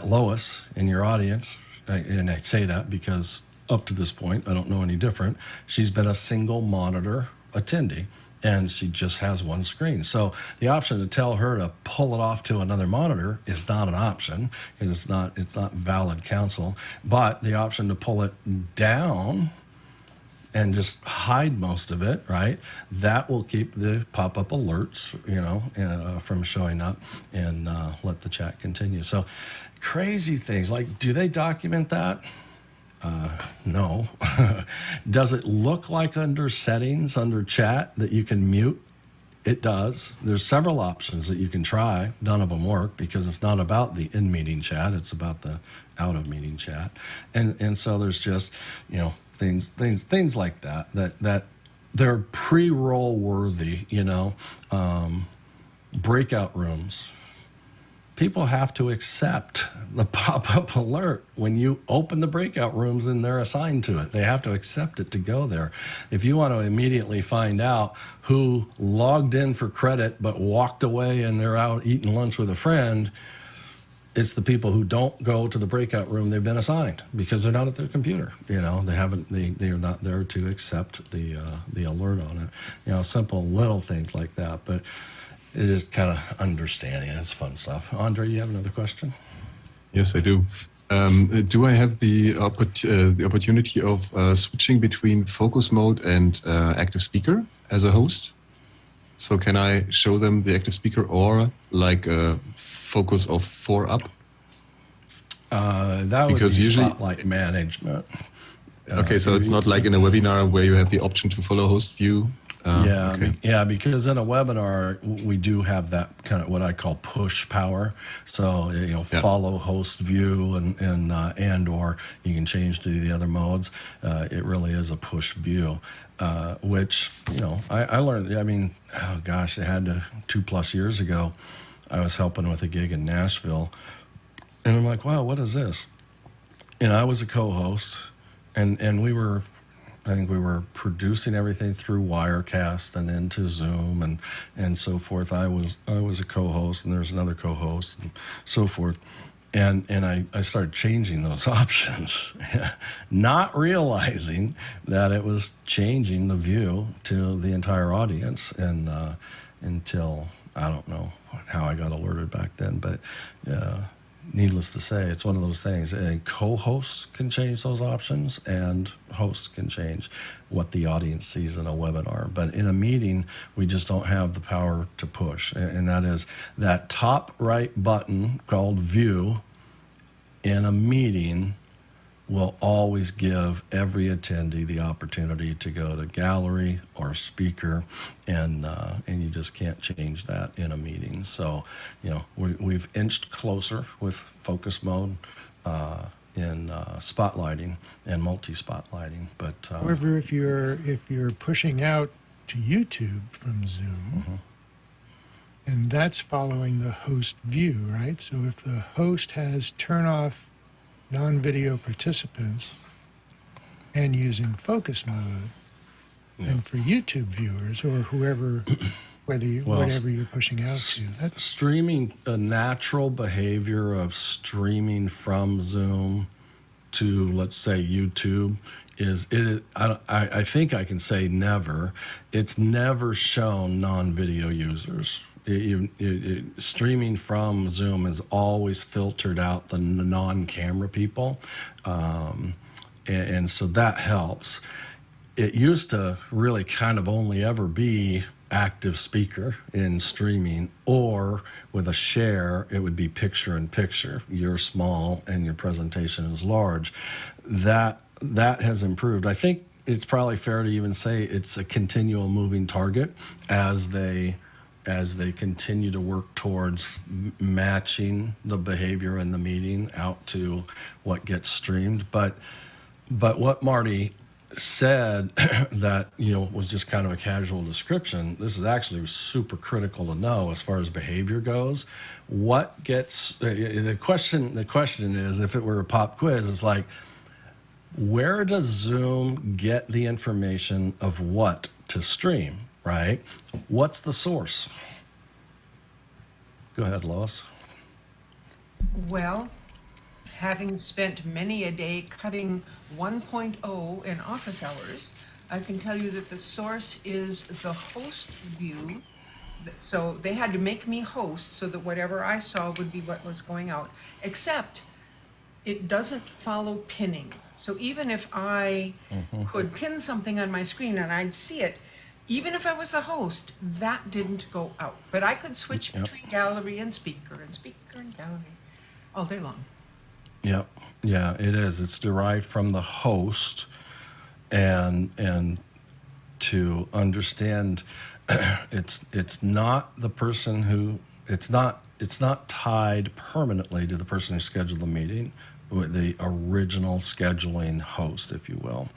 Lois in your audience, and I say that because up to this point I don't know any different. She's been a single monitor attendee, and she just has one screen. So the option to tell her to pull it off to another monitor is not an option. It's not valid counsel. But the option to pull it down and just hide most of it, right? That will keep the pop-up alerts, from showing up, and let the chat continue. So crazy things. Like, do they document that? No. Does it look like under settings, under chat, that you can mute? It does. There's several options that you can try. None of them work, because it's not about the in-meeting chat. It's about the out-of-meeting chat. And so there's just, things like that they're pre-roll worthy, breakout rooms. People have to accept the pop-up alert when you open the breakout rooms and they're assigned to it. They have to accept it to go there. If you want to immediately find out who logged in for credit but walked away and they're out eating lunch with a friend, it's the people who don't go to the breakout room they've been assigned, because they're not at their computer. They're not there to accept the alert on it. Simple little things like that. But it is kind of understanding. It's fun stuff. Andre, you have another question? Yes, I do. Do I have the opportunity of switching between focus mode and active speaker as a host? So can I show them the active speaker, or like a focus of 4 up? That would be spotlight management. Okay, so it's not like in a webinar where you have the option to follow host view. Because in a webinar we do have that kind of what I call push power. So follow host view and or you can change to the other modes. It really is a push view, which I learned. I mean, oh gosh, it had to 2+ years ago. I was helping with a gig in Nashville, and I'm like, wow, what is this? And I was a co-host, and I think we were producing everything through Wirecast and into Zoom and so forth. I was a co-host, and there's another co-host and so forth. And I started changing those options, not realizing that it was changing the view to the entire audience. And until, I don't know how I got alerted back then, but needless to say, it's one of those things. A co-host can change those options, and hosts can change what the audience sees in a webinar. But in a meeting, we just don't have the power to push. And that is that top right button called View in a meeting will always give every attendee the opportunity to go to gallery or speaker, and you just can't change that in a meeting. So, we've inched closer with focus mode in spotlighting and multi-spotlighting. But however, if you're pushing out to YouTube from Zoom, and that's following the host view, right? So if the host has turn off non-video participants and using focus mode, and for YouTube viewers or whoever, whatever you're pushing out to, that's streaming. A natural behavior of streaming from Zoom to, let's say, YouTube is it. I think I can say never. It's never shown non-video users. Streaming from Zoom is always filtered out the non-camera people, and so that helps. It used to really kind of only ever be active speaker in streaming, or with a share, it would be picture in picture. You're small and your presentation is large. That has improved. I think it's probably fair to even say it's a continual moving target as they continue to work towards matching the behavior in the meeting out to what gets streamed. But what Marty said that was just kind of a casual description. This is actually super critical to know as far as behavior goes. What gets the question is, if it were a pop quiz, it's like, where does Zoom get the information of what to stream? Right? What's the source? Go ahead, Lois. Well, having spent many a day cutting 1.0 in office hours, I can tell you that the source is the host view. So they had to make me host so that whatever I saw would be what was going out, except it doesn't follow pinning. So even if I could pin something on my screen and I'd see it, even if I was a host, that didn't go out. But I could switch between gallery and speaker and gallery all day long. Yep. Yeah, it is. It's derived from the host, and to understand, it's not the person who it's not tied permanently to the person who scheduled the meeting, with the original scheduling host, if you will.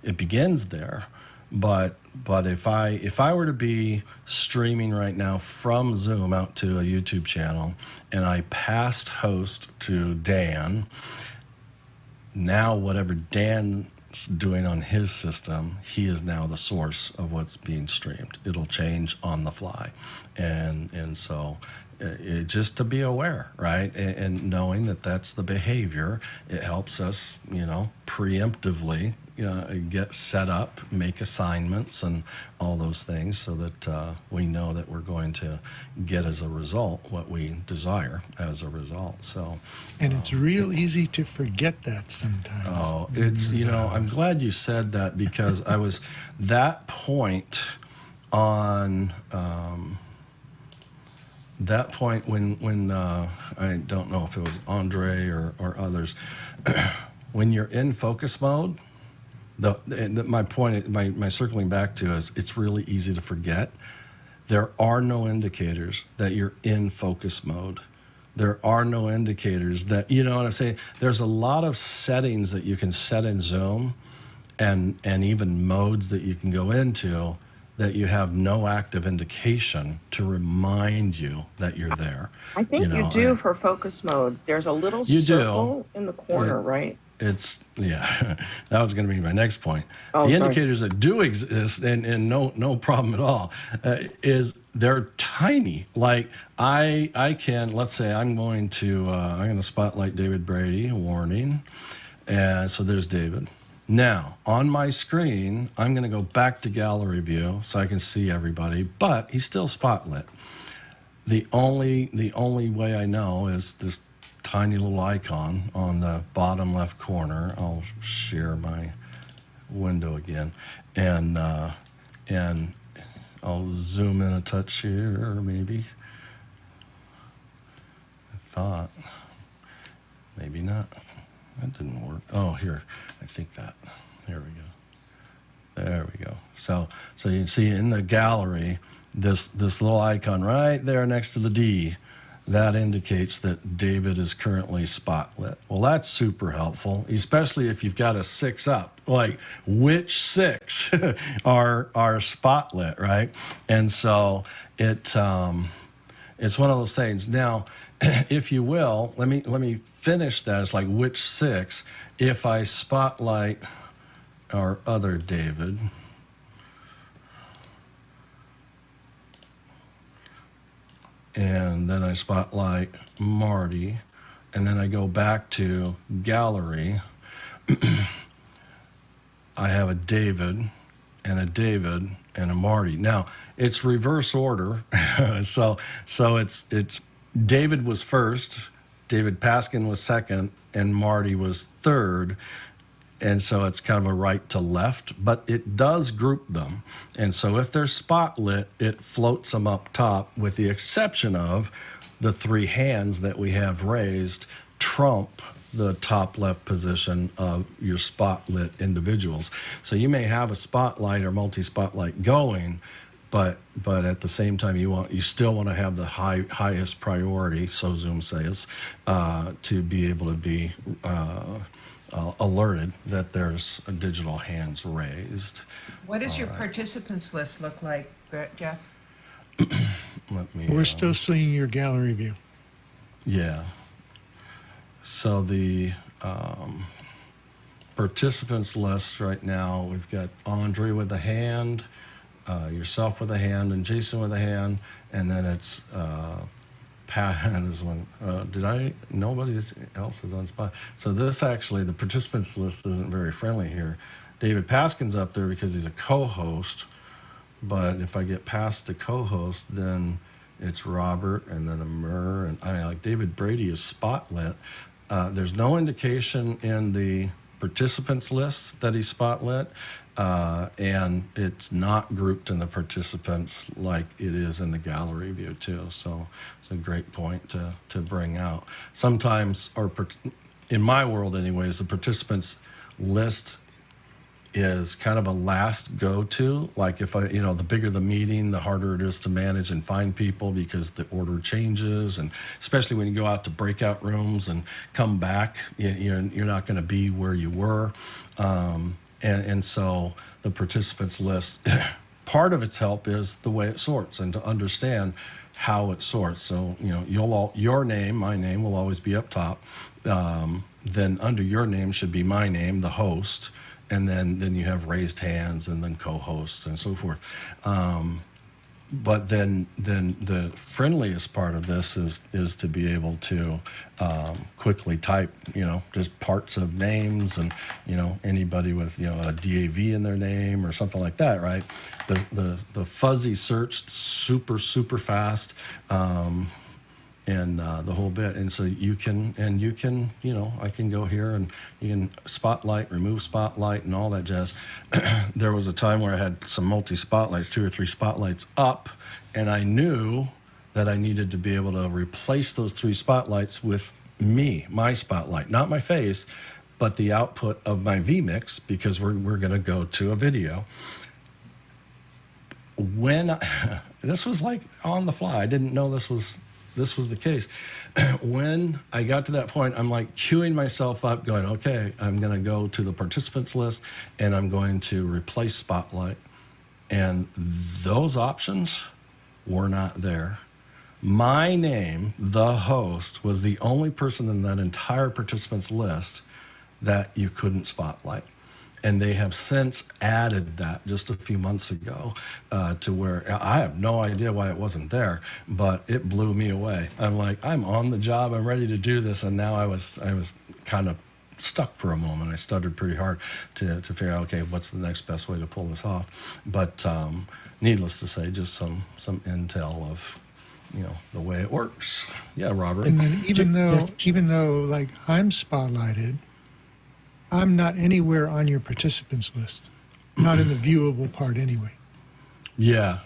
It begins there. But if I were to be streaming right now from Zoom out to a YouTube channel, and I passed host to Dan, now whatever Dan's doing on his system, he is now the source of what's being streamed. It'll change on the fly, and so just to be aware, right? And knowing that that's the behavior, it helps us, preemptively get set up, make assignments, and all those things, so that we know that we're going to get as a result what we desire as a result. So, and it's real easy to forget that sometimes. Oh, it's I'm glad you said that, because I was that point on. That point when I don't know if it was Andre or others, when you're in focus mode, My point, my circling back to is it's really easy to forget. There are no indicators that you're in focus mode. There are no indicators that, you know what I'm saying? There's a lot of settings that you can set in Zoom and even modes that you can go into that you have no active indication to remind you that you're there. I think you do for focus mode. There's a little circle in the corner, right? It's, yeah, that was going to be my next point. Oh, the sorry. indicators that do exist, and no problem at all, is they're tiny. Like I can, let's say I'm going to spotlight David Brady, warning. And so there's David. Now, on my screen, I'm going to go back to gallery view so I can see everybody, but he's still spotlit. The only way I know is this tiny little icon on the bottom left corner. I'll share my window again, and I'll zoom in a touch here, maybe. I thought, maybe not. That didn't work. Oh, here, I think that. There we go. There we go. So you can see in the gallery, this little icon right there next to the D, that indicates that David is currently spotlit. Well, that's super helpful, especially if you've got a 6 up. Like, which 6 are spotlit, right? And so it's one of those things. Now, if you will, let me finish that. It's like, which 6? If I spotlight our other David, and then I spotlight Marty, and then I go back to gallery, I have a David and a David and a Marty. Now, it's reverse order. so it's David was first, David Paskin was second, and Marty was third. And so it's kind of a right to left, but it does group them. And so if they're spotlit, it floats them up top, with the exception of the 3 hands that we have raised trump the top left position of your spotlit individuals. So you may have a spotlight or multi-spotlight going, but at the same time you still want to have the highest priority, so Zoom says, to be able to be alerted that there's a digital hands raised. What does your participants list look like, Jeff? We're still seeing your gallery view. Yeah. So the participants list right now, we've got Andre with a hand, yourself with a hand, and Jason with a hand, and then it's Pat. This one, nobody else is on spot. So this actually, the participants list isn't very friendly here. David Paskin's up there because he's a co-host, but if I get past the co-host, then it's Robert and then Amir, and like David Brady is spotlit. There's no indication in the participants list that he's spotlit, and it's not grouped in the participants like it is in the gallery view too. So it's a great point to bring out. Sometimes, or in my world anyways, the participants list is kind of a last go-to. Like if the bigger the meeting, the harder it is to manage and find people because the order changes, and especially when you go out to breakout rooms and come back, you're not going to be where you were. And so the participants list, part of its help is the way it sorts and to understand how it sorts. So, your name, my name will always be up top. Then under your name should be my name, the host. And then you have raised hands and then co-hosts and so forth. But then the friendliest part of this is to be able to quickly type, just parts of names and, anybody with, a DAV in their name or something like that, right? The fuzzy search, super, super fast. And the whole bit. And so you can, I can go here and you can spotlight, remove spotlight, and all that jazz. There was a time where I had some multi-spotlights, 2 or 3 spotlights up, and I knew that I needed to be able to replace those 3 spotlights with me, my spotlight, not my face, but the output of my vMix, because we're going to go to a video. This was like on the fly. I didn't know this was the case. When I got to that point, I'm like queuing myself up, going, okay, I'm going to go to the participants list, and I'm going to replace Spotlight. And those options were not there. My name, the host, was the only person in that entire participants list that you couldn't Spotlight. And they have since added that just a few months ago to where I have no idea why it wasn't there, but it blew me away. I'm like, I'm on the job, I'm ready to do this, and now I was kind of stuck for a moment. I stuttered pretty hard to figure out, okay, what's the next best way to pull this off. But needless to say, just some intel of the way it works. Yeah, Robert. And then even though like I'm spotlighted, I'm not anywhere on your participants list. Not in the viewable part anyway. Yeah,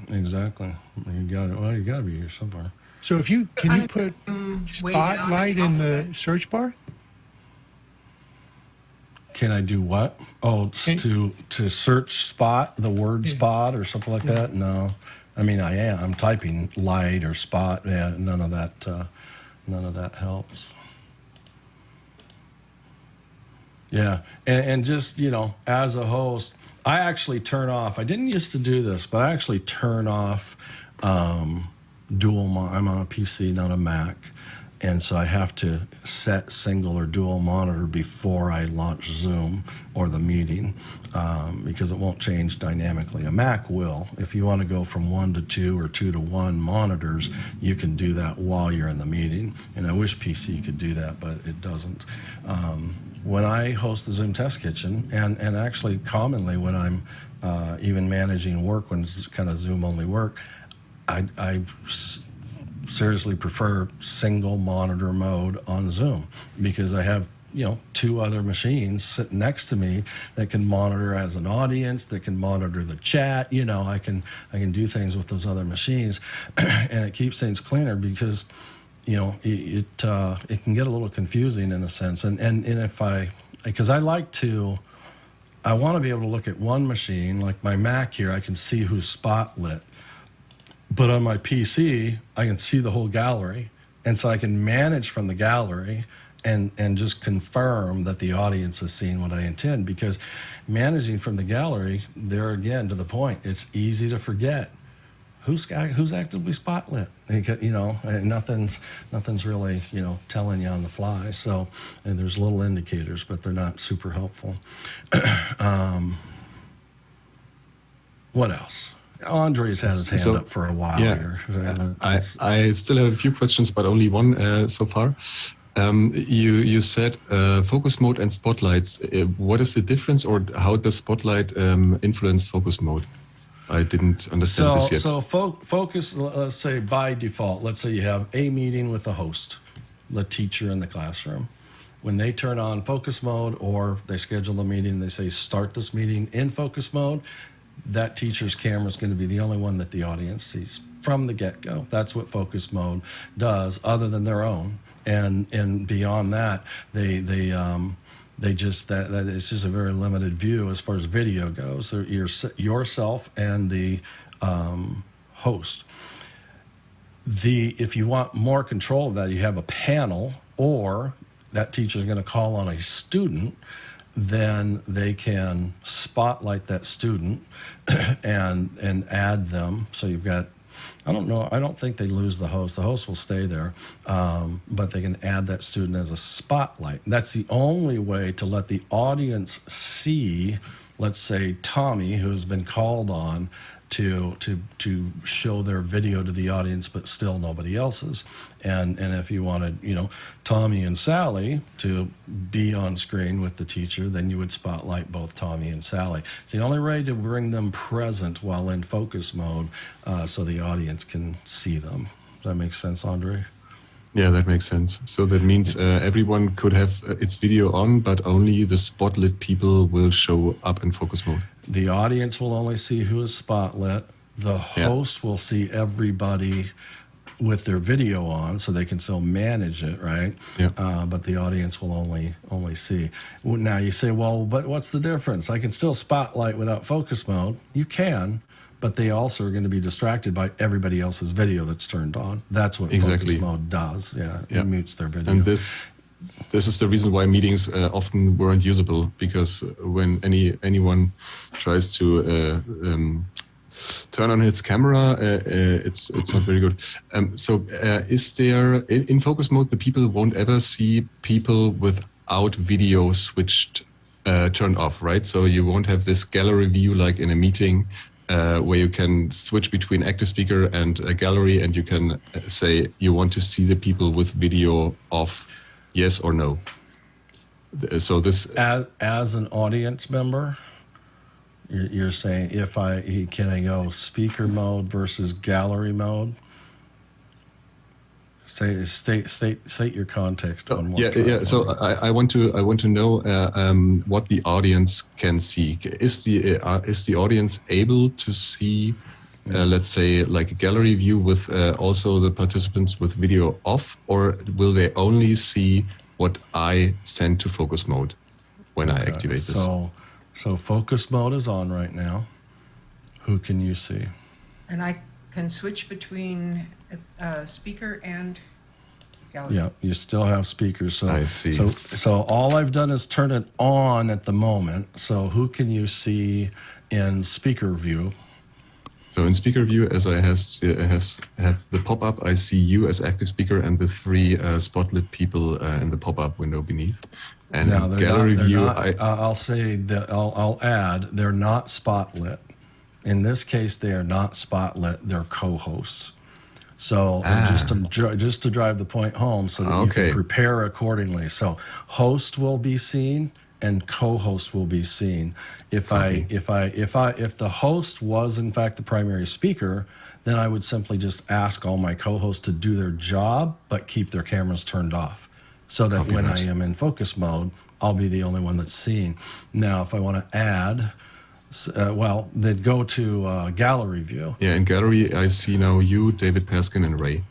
exactly. You got to be here somewhere. So can you put spotlight in the search bar? Can I do what? Oh, to search spot, the word spot or something like that? No. I mean, I'm typing light or spot. Yeah, none of that helps. Yeah, and just, as a host, I actually turn off, I didn't used to do this, but I actually turn off dual, I'm on a PC, not a Mac, and so I have to set single or dual monitor before I launch Zoom or the meeting, because it won't change dynamically. A Mac will. If you want to go from 1 to 2 or 2 to 1 monitors, you can do that while you're in the meeting, and I wish PC could do that, but it doesn't. When I host the Zoom Test Kitchen, and actually commonly when I'm even managing work, when it's kind of Zoom-only work, I seriously prefer single monitor mode on Zoom, because I have 2 other machines sitting next to me that can monitor as an audience, that can monitor the chat. I can do things with those other machines, and it keeps things cleaner, because it can get a little confusing in a sense. And because I want to be able to look at one machine, like my Mac here, I can see who's spotlit. But on my PC, I can see the whole gallery. And so I can manage from the gallery and just confirm that the audience is seeing what I intend. Because managing from the gallery, there again, to the point, it's easy to forget who's actively spotlit. And nothing's really telling you on the fly. So, and there's little indicators, but they're not super helpful. What else? Andre's had his hand up for a while here. I still have a few questions, but only one so far. You said focus mode and spotlights. What is the difference, or how does spotlight influence focus mode? I didn't understand this yet. So focus, let's say by default, let's say you have a meeting with the host, the teacher in the classroom. When they turn on focus mode, or they schedule a meeting, they say start this meeting in focus mode, that teacher's camera is going to be the only one that the audience sees from the get-go. That's what focus mode does, other than their own. And beyond that, they just that it's just a very limited view as far as video goes. So yourself and the host. If you want more control of that, you have a panel, or that teacher is going to call on a student, then they can spotlight that student and add them. So you've got, I don't think they lose the host. The host will stay there, but they can add that student as a spotlight. That's the only way to let the audience see, let's say, Tommy, who's been called on to show their video to the audience, but still nobody else's. And if you wanted, Tommy and Sally to be on screen with the teacher, then you would spotlight both Tommy and Sally. It's the only way to bring them present while in focus mode, so the audience can see them. Does that make sense, Andre? Yeah, that makes sense. So that means everyone could have its video on, but only the spotlit people will show up in focus mode. The audience will only see who is spotlit. The host will see everybody with their video on, so they can still manage it, right? Yeah. But the audience will only see. Now you say, well, but what's the difference? I can still spotlight without focus mode. You can, but they also are going to be distracted by everybody else's video that's turned on. That's what Exactly. focus mode does. Yeah, Yeah. it mutes their video. And this is the reason why meetings often weren't usable, because when anyone tries to turn on his camera, it's not very good. Is there in focus mode, the people won't ever see people without video switched turned off, right? So you won't have this gallery view like in a meeting where you can switch between active speaker and a gallery, and you can say you want to see the people with video off, yes or no. So this as an audience member, you're saying can I go speaker mode versus gallery mode? State your context on what. Yeah. So I want to know what the audience can see. Is the audience able to see, let's say, like a gallery view with also the participants with video off, or will they only see what I send to focus mode when I activate this? So focus mode is on right now. Who can you see? And I can switch between speaker and gallery. Yeah, you still have speakers. So I see. So all I've done is turn it on at the moment. So who can you see in speaker view? So in speaker view, as I have the pop-up, I see you as active speaker and the three spotlit people in the pop-up window beneath. And now, in gallery view, I'll say that I'll add, they're not spotlit. In this case, they are not spotlit. They're co-hosts. So just to drive the point home, so that you can prepare accordingly. So host will be seen and co-host will be seen. If the host was in fact the primary speaker, then I would simply just ask all my co-hosts to do their job but keep their cameras turned off, so that when I am in focus mode, I'll be the only one that's seen. Now, if I want to add, then go to gallery view. Yeah, in gallery, I see now you, David Paskin, and Ray.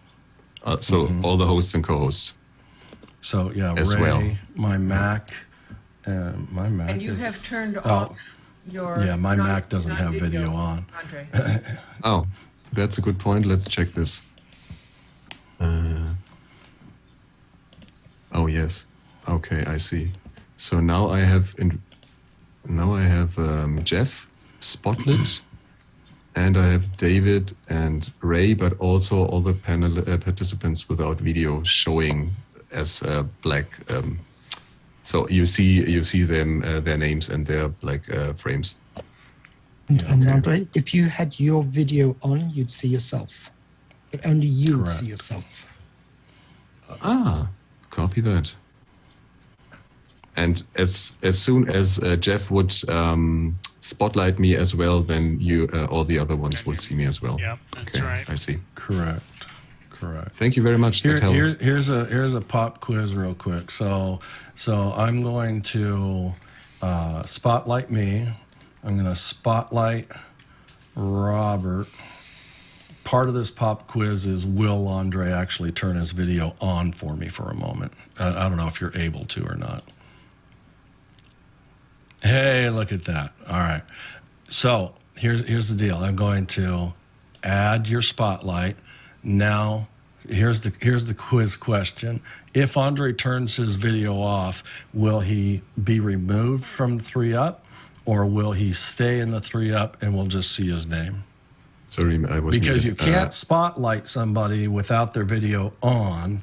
So all the hosts and co-hosts. So yeah, as Ray, well. my Mac. And you have turned off your... Yeah, my Mac doesn't have video on. Andre. Oh, that's a good point. Let's check this. Oh yes. Okay, I see. So now I have Jeff spotlit, and I have David and Ray, but also all the panel participants without video showing as black. So you see them their names and their black frames. And Andre, if you had your video on, you'd see yourself. But only you would see yourself. Copy that. And as soon as Jeff would spotlight me as well, then all the other ones would see me as well. Yeah, that's right. I see. Correct. Thank you very much. Here's a pop quiz real quick. So I'm going to spotlight me. I'm going to spotlight Robert. Part of this pop quiz is, will Andre actually turn his video on for me for a moment? I don't know if you're able to or not. Hey, look at that. All right. So here's the deal. I'm going to add your spotlight. Now, here's the quiz question. If Andre turns his video off, will he be removed from the 3-up, or will he stay in the 3-up and we'll just see his name? Sorry, I was because muted. You can't spotlight somebody without their video on,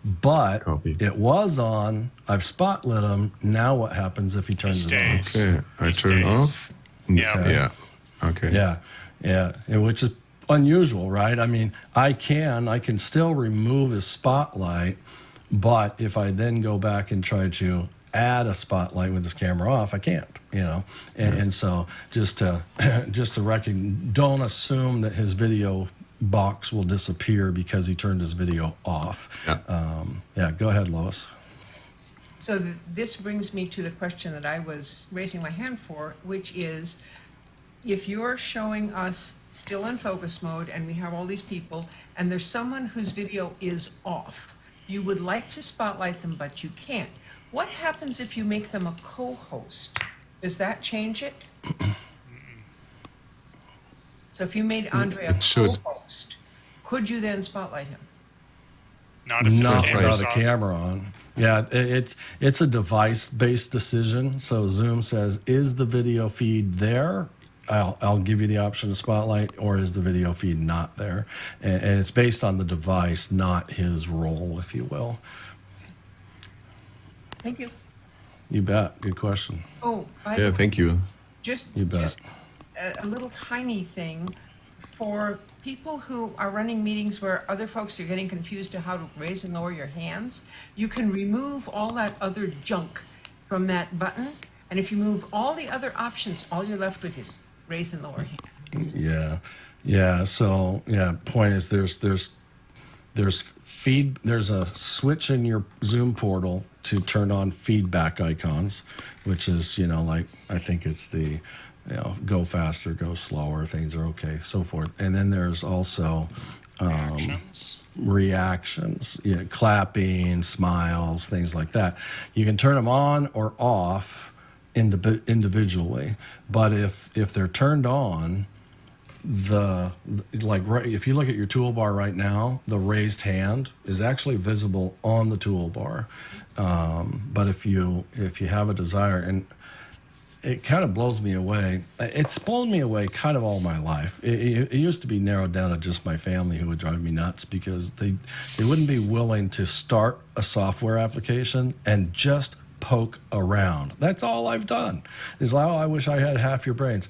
but it was on. I've spotlit him. Now what happens if he turns it off? Okay, I turn off. Yeah. Okay. Yeah, and which is unusual, right? I mean, I can still remove his spotlight, but if I then go back and try to add a spotlight with his camera off, I can't, and so just to don't assume that his video box will disappear because he turned his video off. Go ahead, Lois. So this brings me to the question that I was raising my hand for, which is, if you're showing us still in focus mode, and we have all these people, and there's someone whose video is off. You would like to spotlight them, but you can't. What happens if you make them a co-host? Does that change it? So if you made Andre a It should. co-host, could you then spotlight him? Not if his Not camera's without a off. camera on. Yeah, it's a device-based decision. So Zoom says, is the video feed there? I'll give you the option to spotlight, or is the video feed not there? And it's based on the device, not his role, if you will. Thank you. You bet. Good question. Oh, Yeah, thank you. just You bet. a little tiny thing for people who are running meetings where other folks are getting confused to how to raise and lower your hands. You can remove all that other junk from that button, and if you move all the other options, all you're left with is raise and lower hands. Yeah. So point is there's a switch in your Zoom portal to turn on feedback icons, which is, like, I think it's the, go faster, go slower, things are okay, so forth. And then there's also reactions, clapping, smiles, things like that. You can turn them on or off individually, but if they're turned on, if you look at your toolbar right now, the raised hand is actually visible on the toolbar. But if you have a desire, and it kind of blows me away. It's blown me away kind of all my life. It used to be narrowed down to just my family who would drive me nuts because they wouldn't be willing to start a software application and just poke around. That's all I've done. Is, I wish I had half your brains.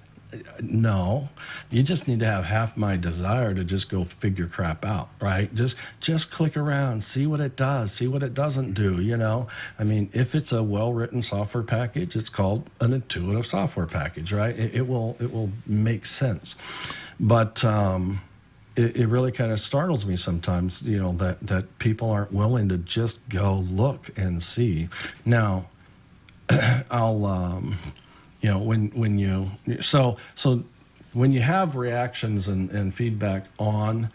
No, you just need to have half my desire to just go figure crap out, right? Just click around, see what it does, see what it doesn't do, I mean, if it's a well-written software package, it's called an intuitive software package, right? It will make sense. But it really kind of startles me sometimes, that people aren't willing to just go look and see. Now, I'll when you have reactions and feedback on,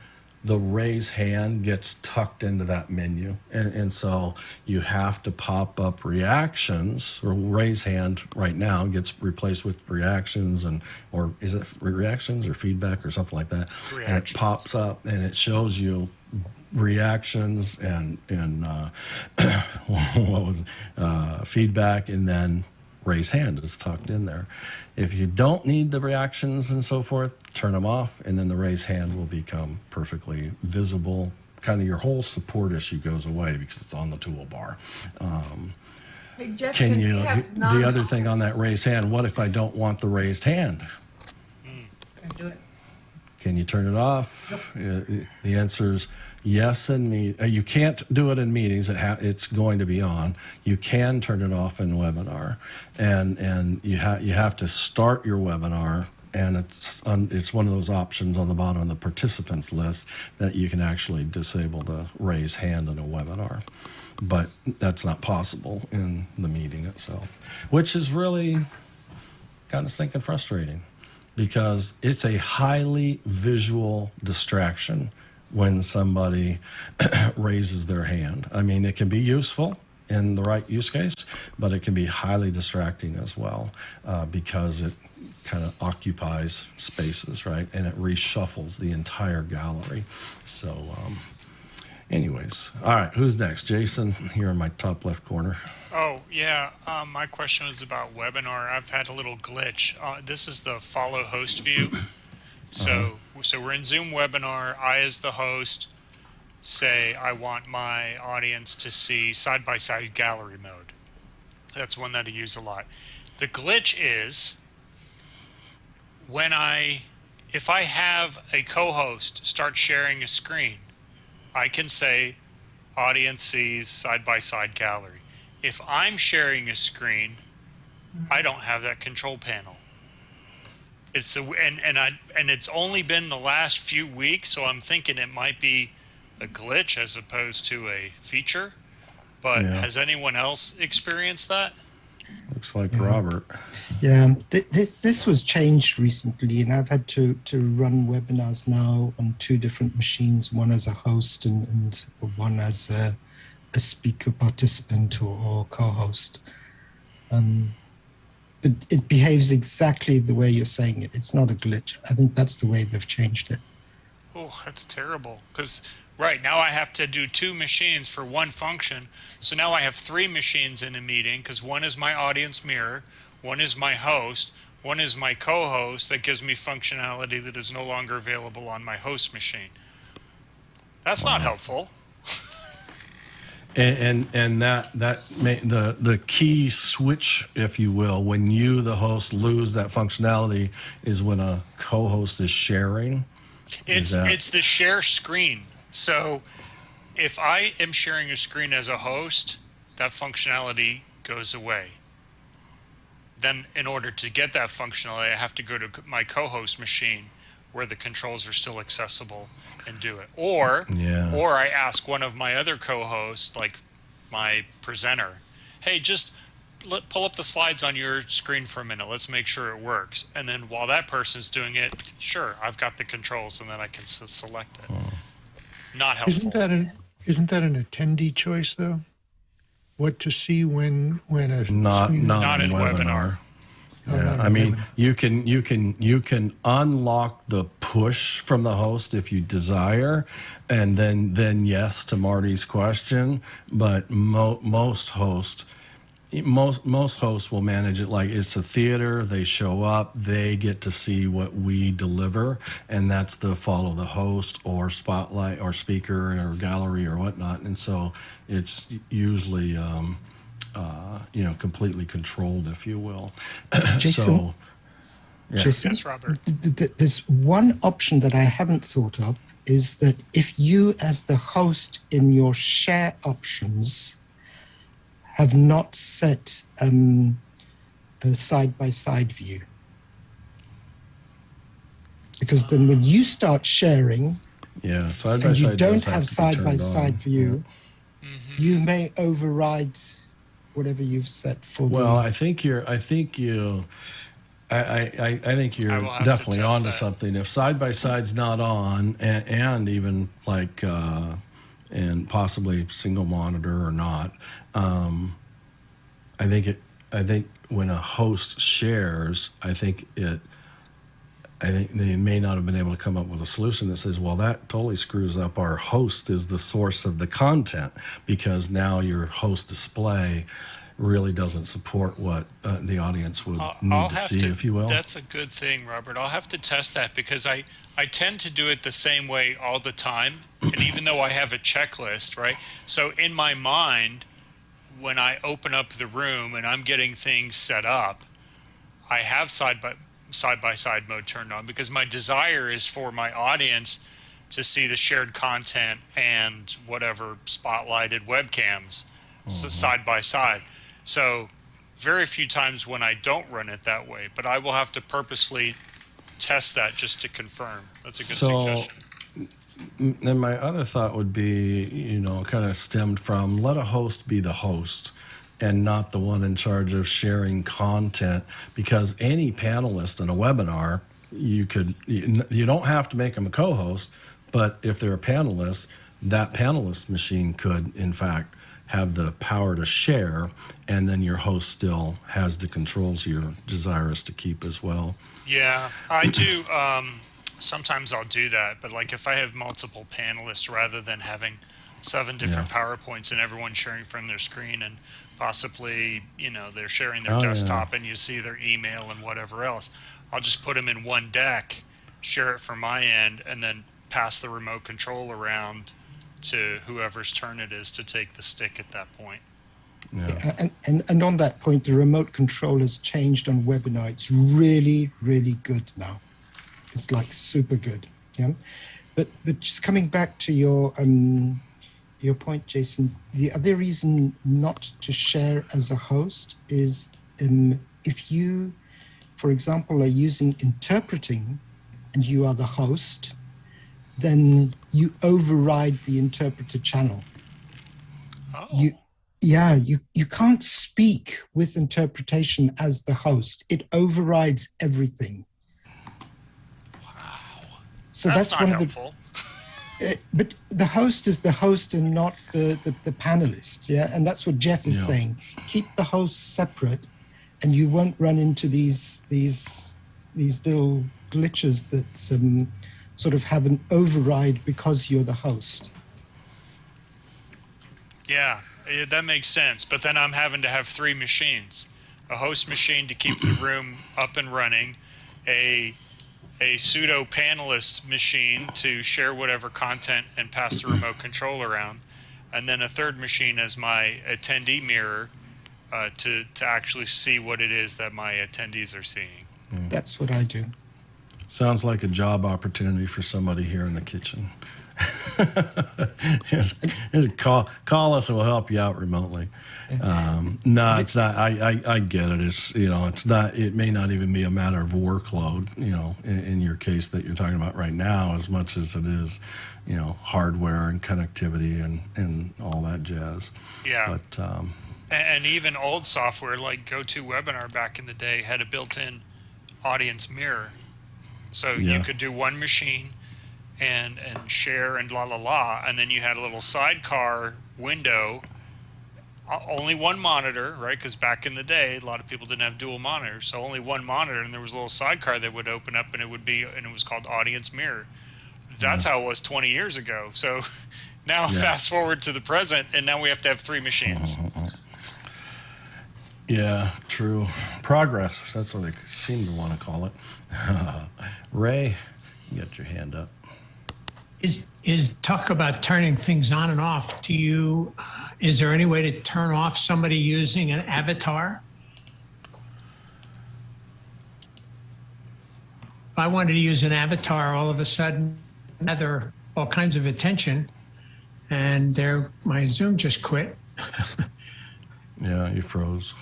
the raise hand gets tucked into that menu, and so you have to pop up reactions, or raise hand right now gets replaced with reactions, or is it reactions or feedback or something like that? And it pops up and it shows you reactions and what was feedback, and then raise hand is tucked in there. If you don't need the reactions and so forth, turn them off, and then the raise hand will become perfectly visible. Kind of your whole support issue goes away because it's on the toolbar. Hey, Jeff, Can you, we have the other thing on that raised hand, what if I don't want the raised hand? Can do it. Can you turn it off? The answer is yes. You can't do it in meetings. It's going to be on. You can turn it off in webinar, and you have to start your webinar, and it's one of those options on the bottom of the participants list that you can actually disable the raise hand in a webinar. But that's not possible in the meeting itself, which is really kind of stinking frustrating, because it's a highly visual distraction when somebody raises their hand. I mean, it can be useful in the right use case, but it can be highly distracting as well, because it kind of occupies spaces, right? And it reshuffles the entire gallery. So anyways, all right, who's next? Jason, here in my top left corner. Oh, yeah. My question was about webinar. I've had a little glitch. This is the follow host view. So we're in Zoom webinar. I, as the host, say I want my audience to see side-by-side gallery mode. That's one that I use a lot. The glitch is if I have a co-host start sharing a screen, I can say audience sees side-by-side gallery. If I'm sharing a screen, I don't have that control panel. And it's only been the last few weeks, so I'm thinking it might be a glitch as opposed to a feature. But has anyone else experienced that? Looks like Robert. Yeah, this was changed recently, and I've had to run webinars now on 2 different machines, one as a host and one as a speaker participant or co-host. But it behaves exactly the way you're saying it. It's not a glitch. I think that's the way they've changed it. Oh, that's terrible. Because right now I have to do 2 machines for one function. So now I have 3 machines in a meeting because one is my audience mirror, one is my host, one is my co-host that gives me functionality that is no longer available on my host machine. That's not helpful. And the key switch, if you will, when you, the host, lose that functionality is when a co-host is sharing. It's the share screen. So if I am sharing a screen as a host, that functionality goes away. Then in order to get that functionality, I have to go to my co-host machine where the controls are still accessible and do it. Or I ask one of my other co-hosts, like my presenter, hey, just pull up the slides on your screen for a minute. Let's make sure it works. And then while that person's doing it, sure, I've got the controls, and then I can select it. Not helpful. Isn't that an attendee choice though? What to see when a not screen in webinar. Yeah, I mean, you can unlock the push from the host if you desire, and then yes to Marty's question. But most hosts will manage it like it's a theater. They show up, they get to see what we deliver, and that's the follow the host or spotlight or speaker or gallery or whatnot. And so it's usually completely controlled, if you will. Jason, Jason, yes, Robert. There's one option that I haven't thought of, is that if you as the host in your share options have not set a side-by-side view. Because then when you start sharing, side-by-side, and you don't have side-by-side view, you may override whatever you've set for. Well, I think you're definitely onto something. If side-by-side's not on, and even like and possibly single monitor or not, I think when a host shares, I think they may not have been able to come up with a solution that says, well, that totally screws up our host is the source of the content, because now your host display really doesn't support what the audience would need to see, if you will. That's a good thing, Robert. I'll have to test that, because I tend to do it the same way all the time. And even though I have a checklist, right? So in my mind, when I open up the room and I'm getting things set up, I have side-by-side mode turned on, because my desire is for my audience to see the shared content and whatever spotlighted webcams so side by side. So very few times when I don't run it that way, but I will have to purposely test that just to confirm. That's a good suggestion. Then my other thought would be, kind of stemmed from, let a host be the host and not the one in charge of sharing content, because any panelist in a webinar, you don't have to make them a co-host, but if they're a panelist, that panelist machine could, in fact, have the power to share, and then your host still has the controls you're desirous to keep as well. Yeah, I do. Sometimes I'll do that, but like if I have multiple panelists, rather than having 7 different PowerPoints and everyone sharing from their screen, and possibly, they're sharing their desktop and you see their email and whatever else, I'll just put them in one deck, share it from my end, and then pass the remote control around to whoever's turn it is to take the stick at that point. Yeah. And on that point, the remote control has changed on webinar. It's really, really good now. It's like super good. Yeah. But just coming back to your point, Jason, the other reason not to share as a host is if you, for example, are using interpreting and you are the host, then you override the interpreter channel. Oh. Yeah, you can't speak with interpretation as the host. It overrides everything. Wow. So that's that's not one helpful. of the. But the host is the host and not the panelist. Yeah, and that's what Jeff is saying. Keep the hosts separate, and you won't run into these little glitches that sort of have an override because you're the host. Yeah, that makes sense. But then I'm having to have 3 machines: a host machine to keep the room up and running, a pseudo panelist machine to share whatever content and pass the remote control around, and then a third machine as my attendee mirror to actually see what it is that my attendees are seeing. That's what I do. Sounds like a job opportunity for somebody here in the kitchen. Call us and we'll help you out remotely. No, it's not. I get it. It's, it's not. It may not even be a matter of workload. In your case that you're talking about right now, as much as it is, hardware and connectivity and all that jazz. Yeah. But and even old software like GoToWebinar back in the day had a built-in audience mirror, so you could do one machine and share and and then you had a little sidecar window, only one monitor, right? Because back in the day, a lot of people didn't have dual monitors, so only one monitor, and there was a little sidecar that would open up, and it was called audience mirror. That's how it was 20 years ago. So now fast forward to the present, and now we have to have 3 machines. Yeah, true. Progress. That's what they seem to want to call it. Ray, you got your hand up. Is talk about turning things on and off. Is there any way to turn off somebody using an avatar? If I wanted to use an avatar, all of a sudden, gather all kinds of attention, and my Zoom just quit. Yeah, you froze.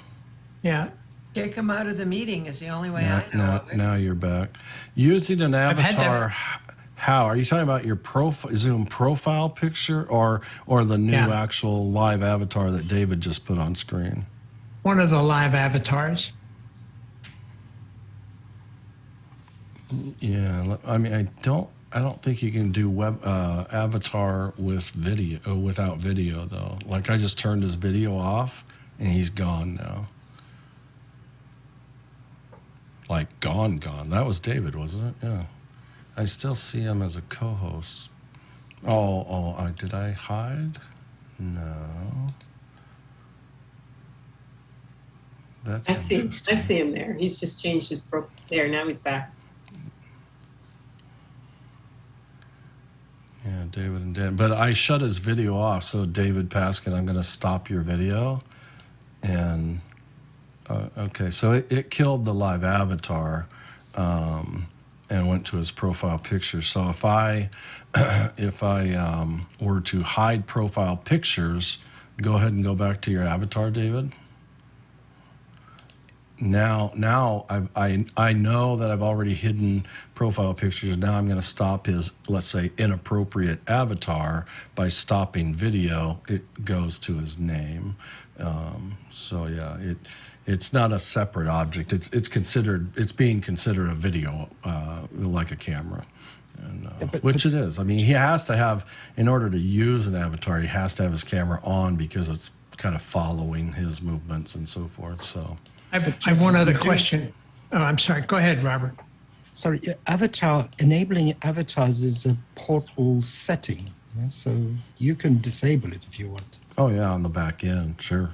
Yeah. Kick them out of the meeting is the only way I know of it. Now you're back. Using an avatar. How are you talking about your Zoom profile picture or the new actual live avatar that David just put on screen? One of the live avatars. Yeah, I mean, I don't think you can do web avatar with video without video though. Like I just turned his video off and he's gone now. Like gone. That was David, wasn't it? Yeah. I still see him as a co-host. Did I hide? No. I see him there. He's just changed his profile. There, now he's back. Yeah, David and Dan. But I shut his video off, so David Paskin, I'm going to stop your video. And, okay, so it killed the live avatar. And went to his profile picture. So if I were to hide profile pictures, go ahead and go back to your avatar, David. Now I know that I've already hidden profile pictures. Now I'm going to stop his, let's say, inappropriate avatar by stopping video. It goes to his name. So yeah, it's not a separate object. It's being considered a video, like a camera, and, which it is. I mean, he has to have, in order to use an avatar, he has to have his camera on because it's kind of following his movements and so forth. So I have one other question. Oh, I'm sorry. Go ahead, Robert. Sorry, enabling avatars is a portal setting, so you can disable it if you want. Oh yeah, on the back end, sure.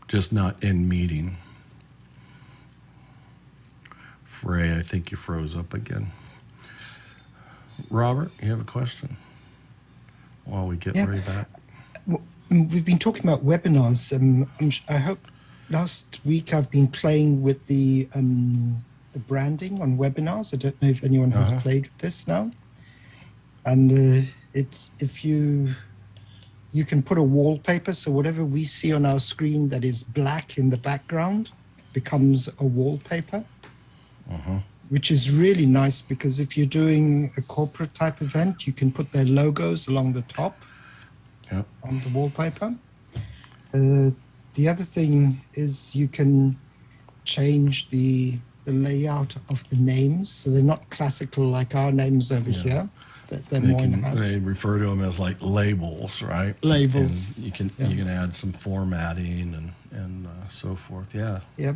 Just not in meeting. Frey, I think you froze up again. Robert, you have a question? While we get Ray back. Well, we've been talking about webinars. I hope last week I've been playing with the branding on webinars. I don't know if anyone has played with this now. And it's if you can put a wallpaper, so whatever we see on our screen that is black in the background becomes a wallpaper, which is really nice because if you're doing a corporate type event, you can put their logos along the top on the wallpaper. The other thing is you can change the layout of the names, so they're not classical like our names over here. They're more enhanced. They refer to them as like labels, right? Labels. And you can add some formatting and so forth. Yeah. Yep.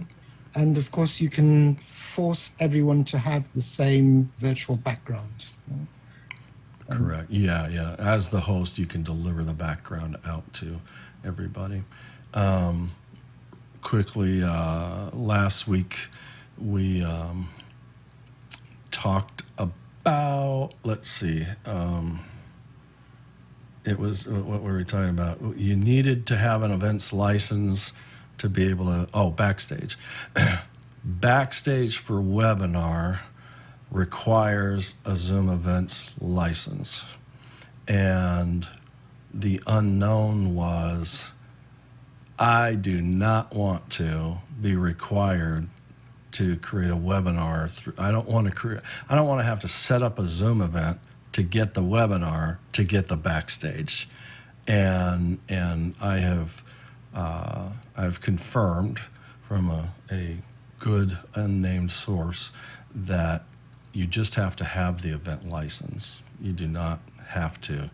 And of course, you can force everyone to have the same virtual background. Correct. Yeah. As the host, you can deliver the background out to everybody. Quickly, last week we talked about, let's see, it was, what were we talking about? You needed to have an events license to be able to, Backstage. Backstage for webinar requires a Zoom Events license. And the unknown was, I do not want to be required to create a webinar. I don't want to have to set up a Zoom event to get the webinar, to get the Backstage. And I've confirmed from a good unnamed source that you just have to have the event license. You do not have to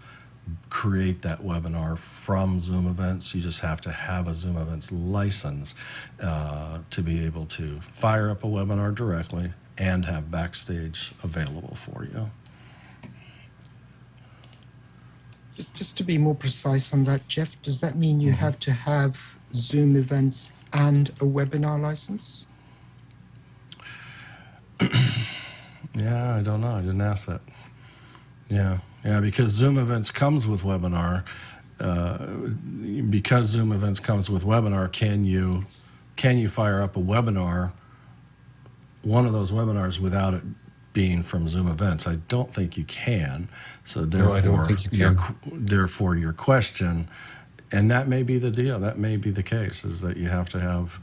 create that webinar from Zoom Events. You just have to have a Zoom Events license to be able to fire up a webinar directly and have Backstage available for you. Just to be more precise on that, Jeff, does that mean you have to have Zoom Events and a webinar license? Yeah, I don't know. I didn't ask that. Yeah, because Zoom Events comes with webinar. Because Zoom Events comes with webinar, can you fire up a webinar, one of those webinars, without it being from Zoom Events? I don't think you can. So therefore, No, I don't think you can. Therefore, your question, and that may be the deal. That may be the case, is that you have to have,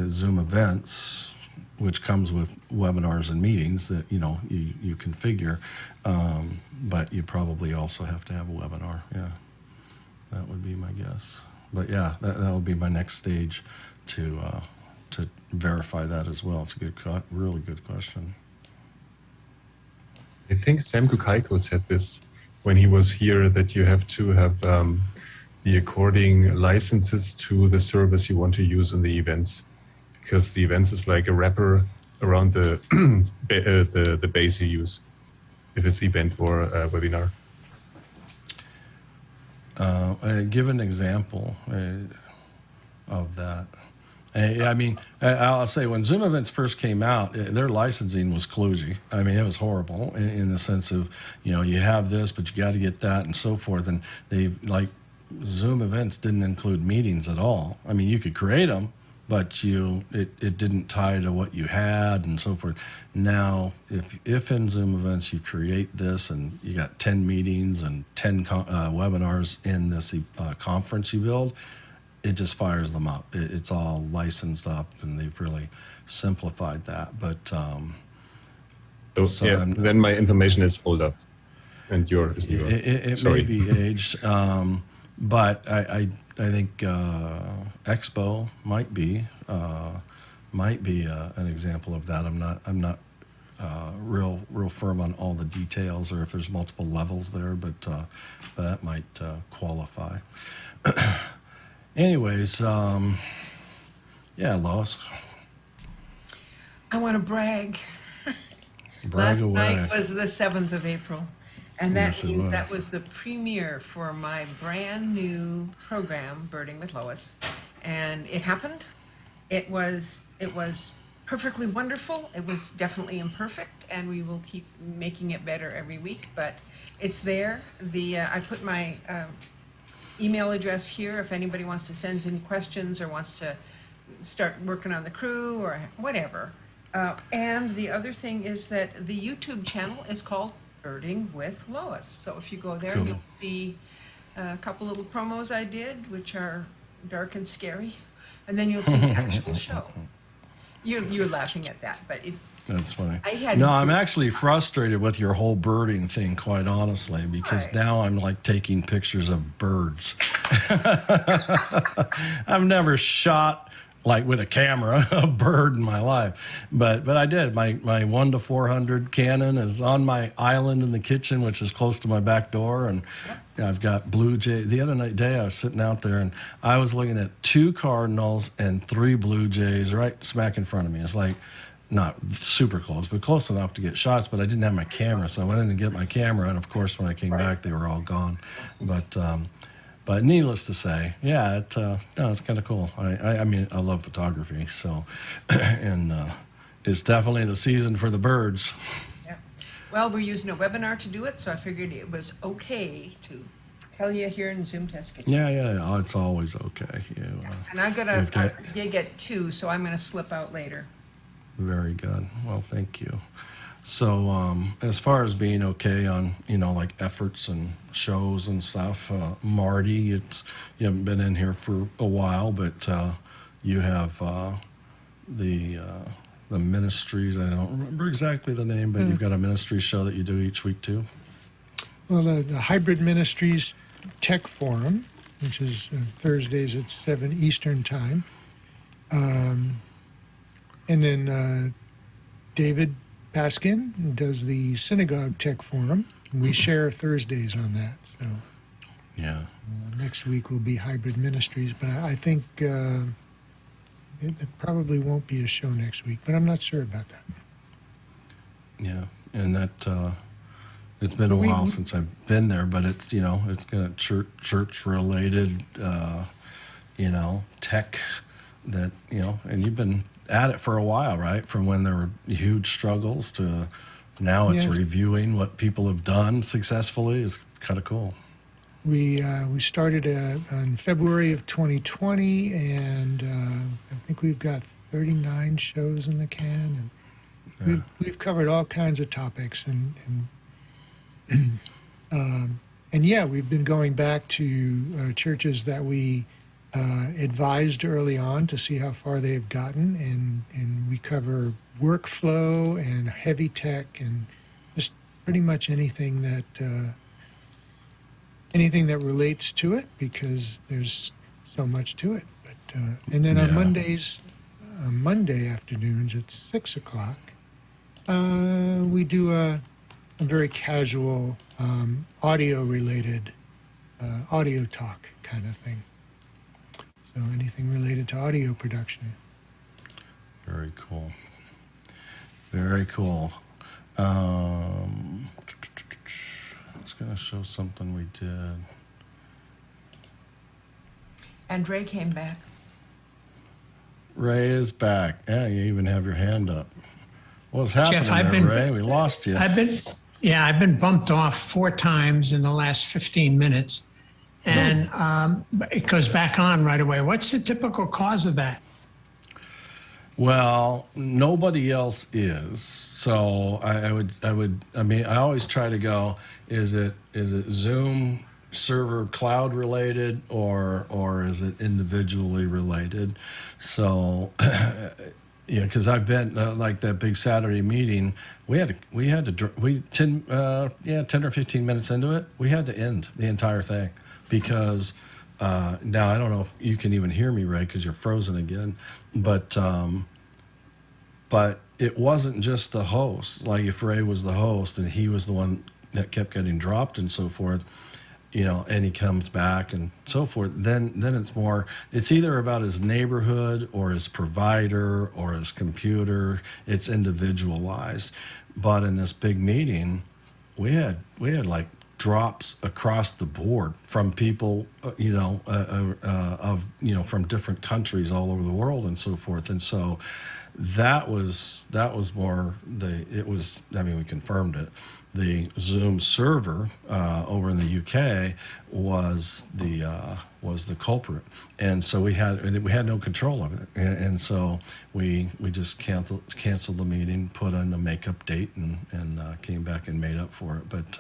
Zoom Events, which comes with webinars and meetings that you configure, but you probably also have to have a webinar. Yeah, that would be my guess. But yeah, that would be my next stage to verify that as well. It's a really good question. I think Sam Kukaiko said this when he was here, that you have to have the according licenses to the service you want to use in the events, because the events is like a wrapper around the the base you use, if it's event or a webinar. Give an example of that. I mean, I'll say when Zoom Events first came out, their licensing was kludgy. I mean, it was horrible in the sense of, you have this, but you got to get that and so forth. And Zoom Events didn't include meetings at all. I mean, you could create them, but it didn't tie to what you had and so forth. Now, if in Zoom Events you create this and you got 10 meetings and 10 webinars in this conference you build, it just fires them up. It's all licensed up, and they've really simplified that. But then my information is old up, and yours is new. It may be aged, but I think Expo might be an example of that. I'm not real firm on all the details, or if there's multiple levels there, but that might qualify. Anyways, Lois. I want to brag. Brag Last away. night was the 7th of April, and that Yes, it means was. that was the premiere for my brand new program, Birding with Lois, and it happened. It was perfectly wonderful. It was definitely imperfect, and we will keep making it better every week, but it's there. I put my email address here if anybody wants to send in questions or wants to start working on the crew or whatever. And the other thing is that the YouTube channel is called Birding with Lois. So if you go there, Cool. you'll see a couple little promos I did, which are dark and scary. And then you'll see the actual show. You're laughing at that, but That's funny. had- No, I'm actually frustrated with your whole birding thing, quite honestly, because Why? now I'm like taking pictures of birds. I've never shot like with a camera a bird in my life, but I did. My 1-400 Canon is on my island in the kitchen, which is close to my back door, and I've got blue jay. The other day I was sitting out there and I was looking at 2 cardinals and 3 blue jays right smack in front of me. It's like not super close, but close enough to get shots. But I didn't have my camera, so I went in to get my camera, and of course when I came back they were all gone. But needless to say, yeah, it's kind of cool. I mean, I love photography, so, and it's definitely the season for the birds. Yeah. Well, we're using a webinar to do it, so I figured it was okay to tell you here in Zoom Test Kitchen. Yeah, oh, it's always okay. And I got a gig at 2, so I'm going to slip out later. Very good. Well, thank you. So as far as being okay on, like efforts and shows and stuff, Marty, you haven't been in here for a while, but you have the ministries. I don't remember exactly the name, but you've got a ministry show that you do each week too. Well, the Hybrid Ministries Tech Forum, which is Thursdays at 7 Eastern Time. And then David Paskin does the Synagogue Tech Forum. We share Thursdays on that. So yeah, next week will be Hybrid Ministries, but I think it probably won't be a show next week, but I'm not sure about that. Yeah, and that it's been a while since I've been there, but it's it's kind of church related tech that and you've been at it for a while, right? From when there were huge struggles to now it's reviewing what people have done successfully is kind of cool. We started in February of 2020, and I think we've got 39 shows in the can, and we've covered all kinds of topics, and yeah, we've been going back to churches that we advised early on to see how far they've gotten, and we cover workflow and heavy tech and just pretty much anything that relates to it, because there's so much to it. But and then on Monday afternoons at 6 o'clock, we do a very casual audio related audio talk kind of thing. So anything related to audio production. Very cool. Very cool. I was going to show something we did. And Ray came back. Ray is back. Yeah, you even have your hand up. What's happening Jeff, Ray? We lost you. I've been bumped off 4 times in the last 15 minutes. And it goes back on right away. What's the typical cause of that? Well, nobody else is. So I always try to go, is it Zoom server cloud related or is it individually related? So because I've been like that big Saturday meeting, 10 or 15 minutes into it, we had to end the entire thing. Because now I don't know if you can even hear me, Ray, because you're frozen again. But it wasn't just the host. Like if Ray was the host and he was the one that kept getting dropped and so forth, and he comes back and so forth, then it's either about his neighborhood or his provider or his computer. It's individualized. But in this big meeting, we had like drops across the board from people, from different countries all over the world and so forth. And so that was more we confirmed it. The Zoom server over in the UK was the culprit, and so we had no control of it, and so we just canceled the meeting, put in a makeup date, and came back and made up for it. But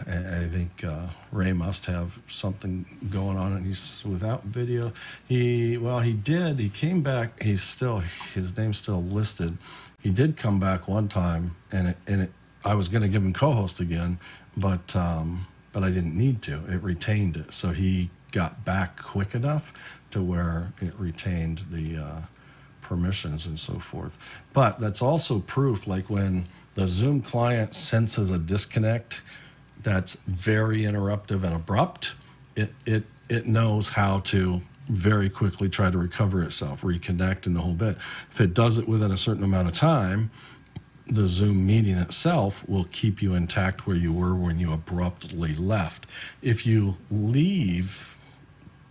I think Ray must have something going on, and he's without video. He came back. His name's still listed. He did come back one time, and I was going to give him co-host again, but but I didn't need to. It retained it. So he got back quick enough to where it retained the permissions and so forth. But that's also proof, like when the Zoom client senses a disconnect that's very interruptive and abrupt, it knows how to very quickly try to recover itself, reconnect, and the whole bit. If it does it within a certain amount of time, the Zoom meeting itself will keep you intact where you were when you abruptly left. If you leave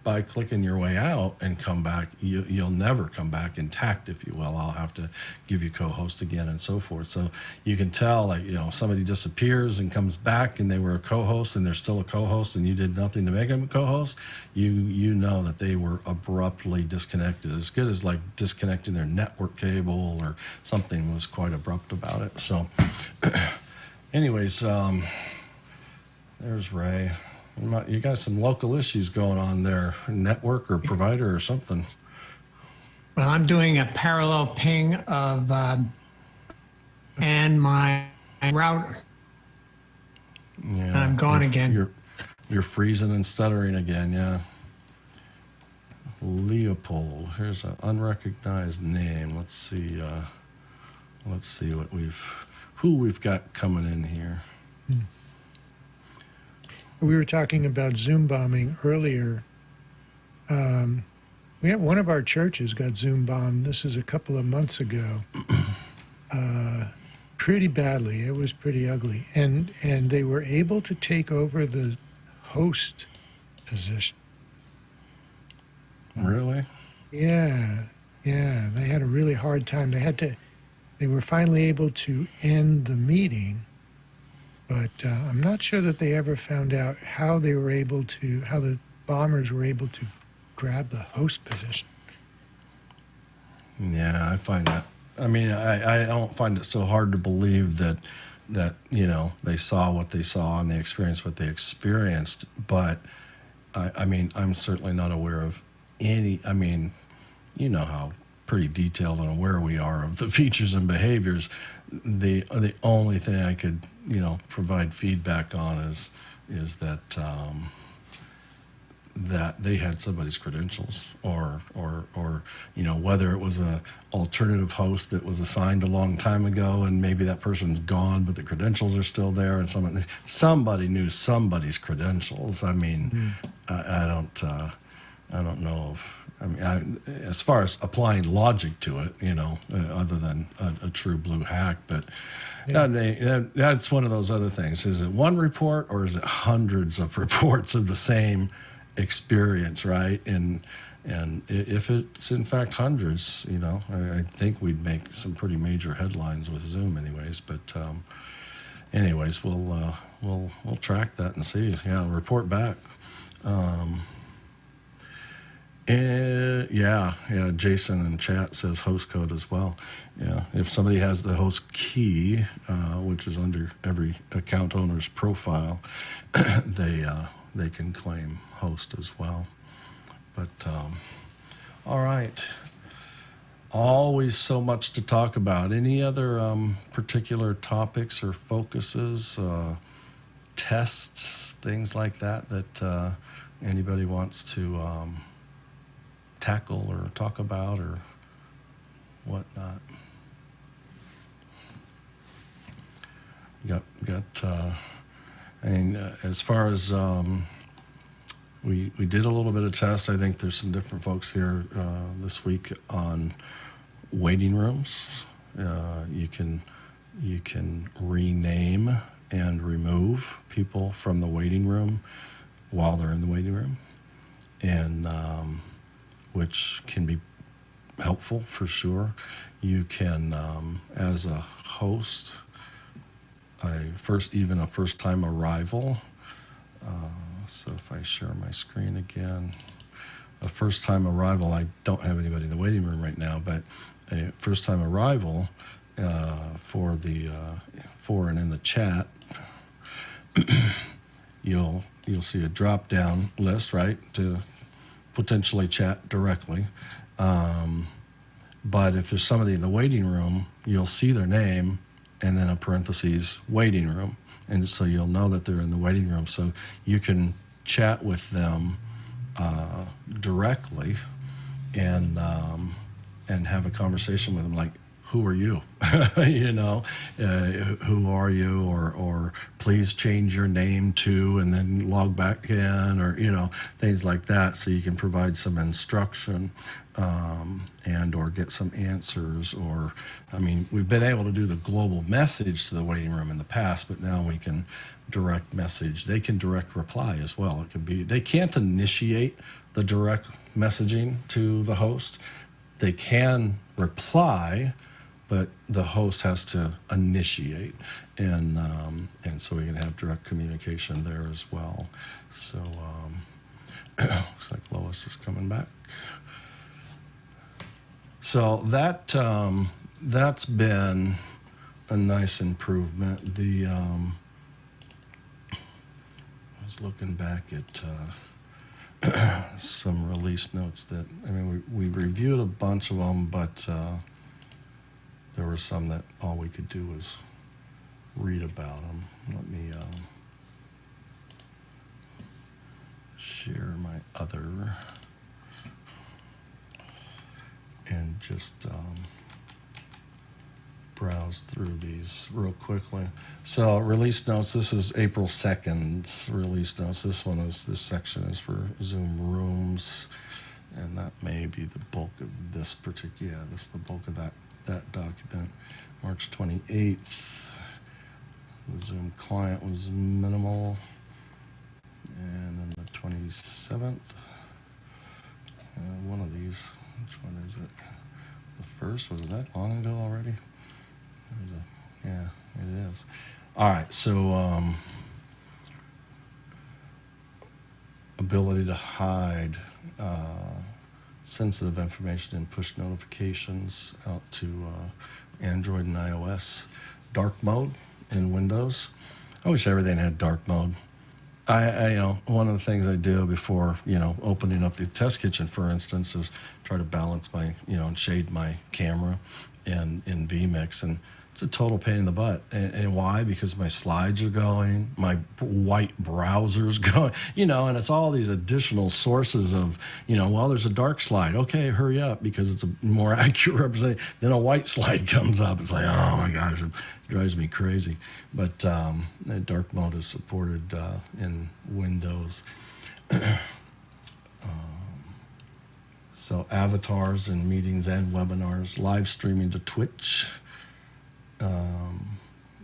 by clicking your way out and come back, you'll never come back intact, if you will. I'll have to give you co-host again and so forth. So you can tell, like, somebody disappears and comes back and they were a co-host and they're still a co-host and you did nothing to make them a co-host, you know that they were abruptly disconnected. As good as like disconnecting their network cable or something was quite abrupt about it. So anyways, there's Ray. You got some local issues going on there, network or provider or something. Well, I'm doing a parallel ping of and my router. Yeah, and I'm gone again. You're freezing and stuttering again. Yeah. Leopold. Here's an unrecognized name. Let's see who we've got coming in here. We were talking about Zoom bombing earlier. We had one of our churches got Zoom bombed. This is a couple of months ago. Pretty badly. It was pretty ugly. And they were able to take over the host position. Really? Yeah. They had a really hard time. They were finally able to end the meeting. But I'm not sure that they ever found out how the bombers were able to grab the host position. Yeah, I find that. I mean, I don't find it so hard to believe that they saw what they saw and they experienced what they experienced. But I mean, I'm certainly not aware of any. I mean, you know how pretty detailed and aware we are of the features and behaviors. The only thing I could provide feedback on is that that they had somebody's credentials or whether it was a alternative host that was assigned a long time ago and maybe that person's gone but the credentials are still there and somebody knew somebody's credentials. I mean, I don't know if. I mean, as far as applying logic to it, other than a true blue hack, but that's one of those other things. Is it one report or is it hundreds of reports of the same experience, right? And if it's in fact hundreds, I think we'd make some pretty major headlines with Zoom, anyways. But anyways, we'll track that and see. Yeah, report back. Yeah. Jason in chat says host code as well. Yeah, if somebody has the host key, which is under every account owner's profile, they can claim host as well. But all right, always so much to talk about. Any other particular topics or focuses, tests, things like that anybody wants to tackle or talk about or whatnot? As far as we did a little bit of tests. I think there's some different folks here this week on waiting rooms. You can rename and remove people from the waiting room while they're in the waiting room, and which can be helpful for sure. You can, as a host, a first-time arrival. So if I share my screen again, a first-time arrival, I don't have anybody in the waiting room right now, but a first-time arrival for and in the chat, you'll see a drop-down list, right, to potentially chat directly. But if there's somebody in the waiting room, you'll see their name and then a parentheses waiting room. and so you'll know that they're in the waiting room. So you can chat with them directly and have a conversation with them, like, who are you? You know, who are you? Or please change your name to, and then log back in, or, you know, things like that. So you can provide some instruction and or get some answers. Or, I mean, we've been able to do the global message to the waiting room in the past, but now we can direct message. They can direct reply as well. It can be, they can't initiate the direct messaging to the host. They can reply, but the host has to initiate, and so we can have direct communication there as well. So looks like Lois is coming back. So that's been a nice improvement. I was looking back at some release notes that, I mean, we reviewed a bunch of them, but there were some that all we could do was read about them. Let me share my other and just browse through these real quickly. So release notes, this is April 2nd's release notes. This section is for Zoom Rooms, and that may be the bulk of this particular, this is the bulk of that document. March 28th, the Zoom client was minimal. And then the 27th, one of these, which one is it? The first, was it that long ago already? Yeah, it is. All right, so ability to hide sensitive information and push notifications out to Android and iOS. Dark mode in Windows. I wish everything had dark mode. I you know, one of the things I do before, you know, opening up the test kitchen, for instance, is try to balance my, you know, and shade my camera in vMix, and it's a total pain in the butt. And why? Because my slides are going, my white browser's going, you know, and it's all these additional sources of, you know, well, there's a dark slide. Okay, hurry up, because it's a more accurate representation. Then a white slide comes up. It's like, oh my gosh, it drives me crazy. But the dark mode is supported in Windows. So avatars in meetings and webinars, live streaming to Twitch.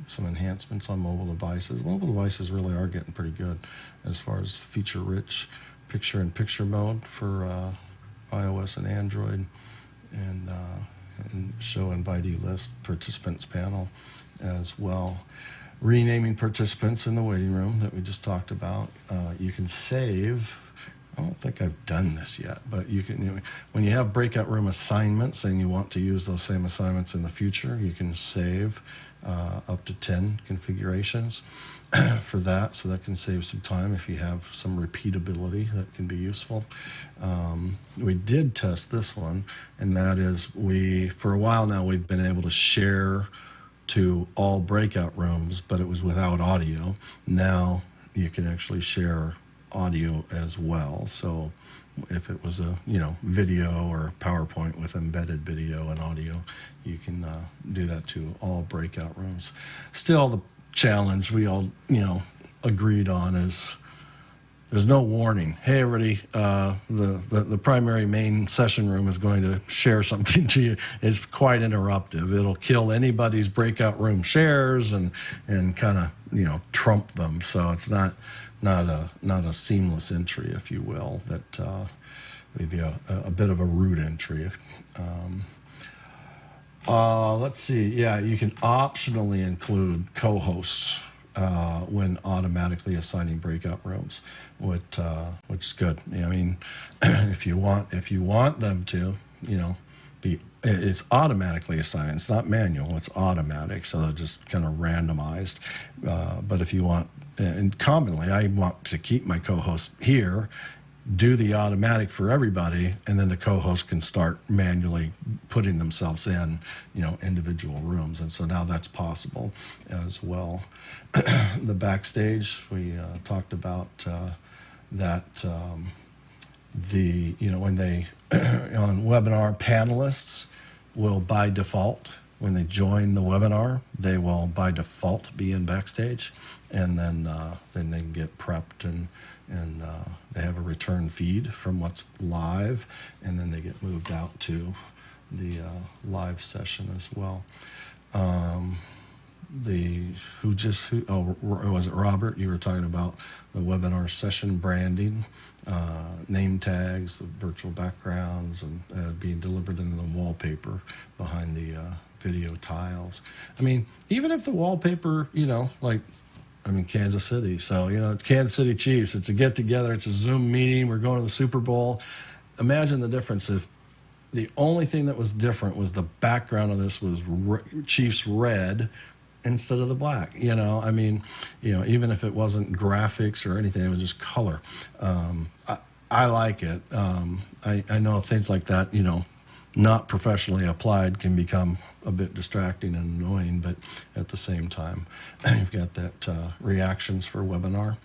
Some enhancements on mobile devices. Mobile devices really are getting pretty good as far as feature-rich picture-in-picture mode for iOS and Android, and show invitee list participants panel as well. Renaming participants in the waiting room that we just talked about. You can save. I don't think I've done this yet, but you can, you know, when you have breakout room assignments and you want to use those same assignments in the future, you can save up to 10 configurations for that. So that can save some time if you have some repeatability that can be useful. We did test this one, and that is for a while now, we've been able to share to all breakout rooms, but it was without audio. Now you can actually share audio as well. So if it was a, you know, video or PowerPoint with embedded video and audio, you can do that to all breakout rooms. Still, the challenge we all, you know, agreed on is there's no warning. Hey, everybody, the primary main session room is going to share something to you. It's quite interruptive. It'll kill anybody's breakout room shares and kind of, you know, trump them. So it's not a seamless entry, if you will, that maybe a bit of a root entry. Let's see. Yeah, you can optionally include co-hosts when automatically assigning breakout rooms, which is good. I mean, if you want them to, you know, it's automatically assigned. It's not manual. It's automatic, so they're just kind of randomized. But if you want, and commonly, I want to keep my co-host here, do the automatic for everybody, and then the co-host can start manually putting themselves in, individual rooms. And so now that's possible as well. The backstage, we talked about that. When they on webinar, panelists will by default, when they join the webinar, they will by default be in backstage, and then they can get prepped and they have a return feed from what's live, and then they get moved out to the live session as well. Was it Robert? You were talking about the webinar session branding, name tags, the virtual backgrounds, and being delivered in the wallpaper behind the video tiles. I mean, even if the wallpaper, Kansas City. So, Kansas City Chiefs, it's a get together, it's a Zoom meeting, we're going to the Super Bowl. Imagine the difference if the only thing that was different was the background of this was Chiefs red instead of the black. Even if it wasn't graphics or anything, it was just color. I like it. I know things like that, not professionally applied can become a bit distracting and annoying, but at the same time, you've got that reactions for webinar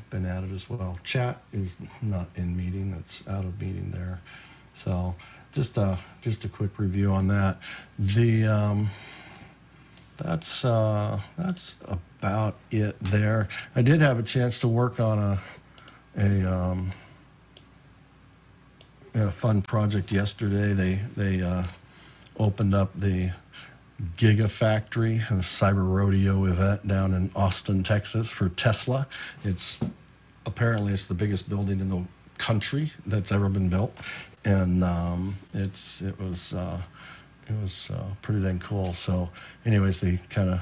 been added as well. Chat is not in meeting; it's out of meeting there. So just a quick review on that. That's about it there. I did have a chance to work on a fun project yesterday. They opened up the Gigafactory, a cyber rodeo event down in Austin, Texas for Tesla. Apparently it's the biggest building in the country that's ever been built, and it was pretty dang cool. So anyways, they kind of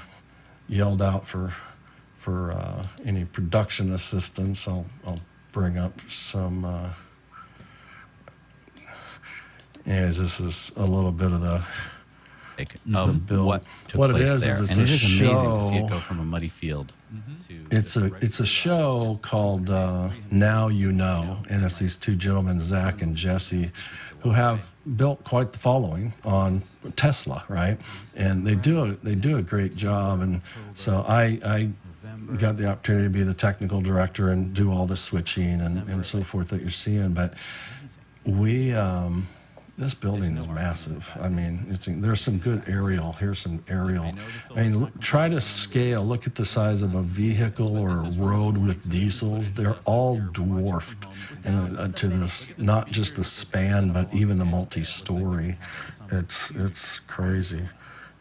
yelled out for any production assistance. I'll bring up some. This is a little bit of the build. What took what place it is there. it's And a it is show. amazing to see it go from a muddy field to It's a show called Now You Know, and it's these two gentlemen, Zach and Jesse, who have built quite the following on Tesla, right? And they do a great job. And so I got the opportunity to be the technical director and do all the switching and so forth that you're seeing. But this building is massive. I mean, there's some good aerial. Here's some aerial. I mean, try to scale. Look at the size of a vehicle or a road with diesels. They're all dwarfed to this, not just the span, but even the multi-story. It's crazy.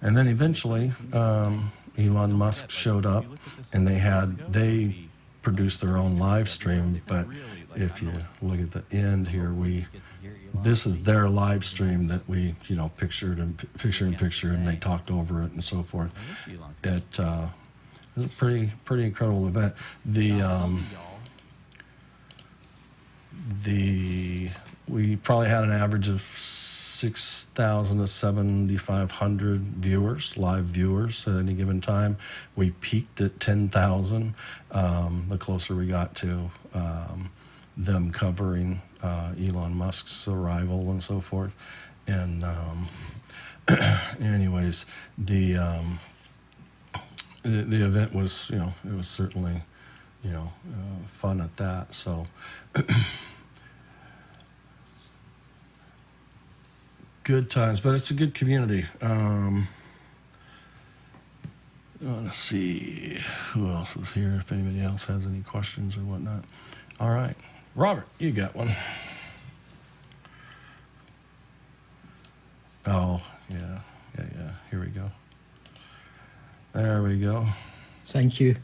And then eventually, Elon Musk showed up, and they produced their own live stream. But if you look at the end here, this is their live stream that we, pictured in picture, and they talked over it and so forth. It was a pretty incredible event. We probably had an average of 6,000 to 7,500 viewers, live viewers at any given time. We peaked at 10,000 the closer we got to them covering Elon Musk's arrival and so forth. And anyways, the event was, it was certainly, fun at that. So good times, but it's a good community. Let's see who else is here, if anybody else has any questions or whatnot. All right. Robert, you got one. Oh, yeah. Here we go. There we go. Thank you.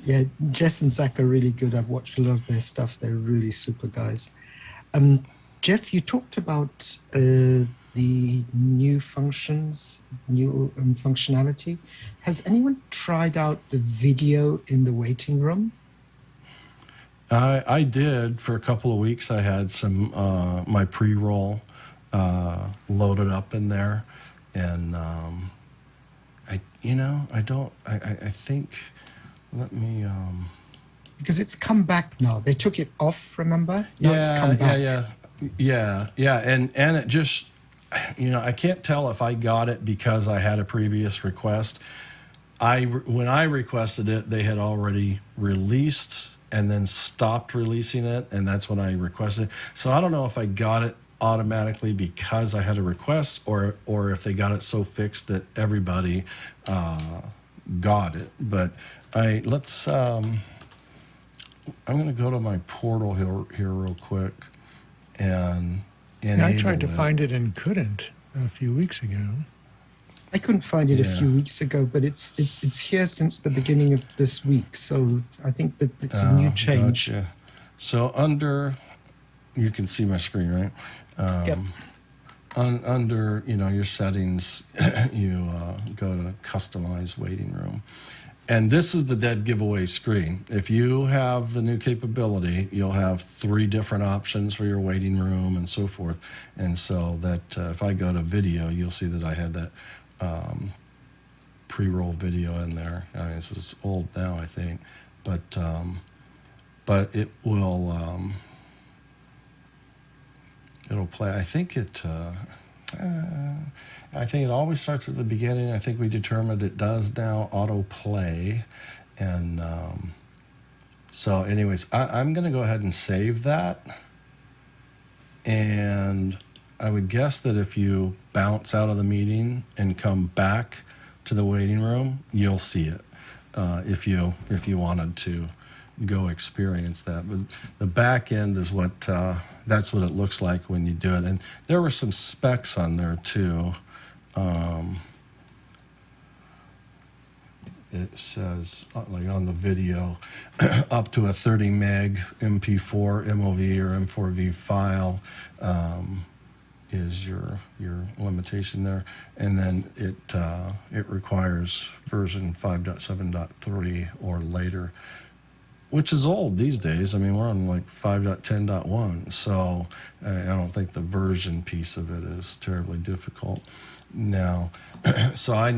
Yeah, Jess and Zach are really good. I've watched a lot of their stuff. They're really super guys. Jeff, you talked about the new functions, new functionality. Has anyone tried out the video in the waiting room? I did for a couple of weeks. I had some my pre-roll loaded up in there, and I think. Let me because it's come back now. They took it off, remember? Now it's come back. Yeah. And it just, I can't tell if I got it because I had a previous request. When I requested it, they had already released and then stopped releasing it, and that's when I requested it. So I don't know if I got it automatically because I had a request, or if they got it so fixed that everybody got it. But I'm going to go to my portal here real quick and enable I tried to find it and couldn't a few weeks ago. I couldn't find it a few weeks ago, but it's here since the beginning of this week. So I think that it's a new change. Gotcha. So you can see my screen, right? Yep. Under your settings, you go to customize waiting room. And this is the dead giveaway screen. If you have the new capability, you'll have 3 different options for your waiting room and so forth. And so that if I go to video, you'll see that I had that pre-roll video in there. I mean, this is old now, I think, but it will it'll play. I think it always starts at the beginning. I think we determined it does now auto play, and so anyways, I'm going to go ahead and save that. And I would guess that if you bounce out of the meeting and come back to the waiting room, you'll see it if you wanted to go experience that. But the back end is that's what it looks like when you do it. And there were some specs on there too. It says, like on the video, up to a 30 meg MP4, MOV, or M4V file is your limitation there. And then it requires version 5.7.3 or later, which is old these days. I mean, we're on like 5.10.1, so I don't think the version piece of it is terribly difficult. Now, so I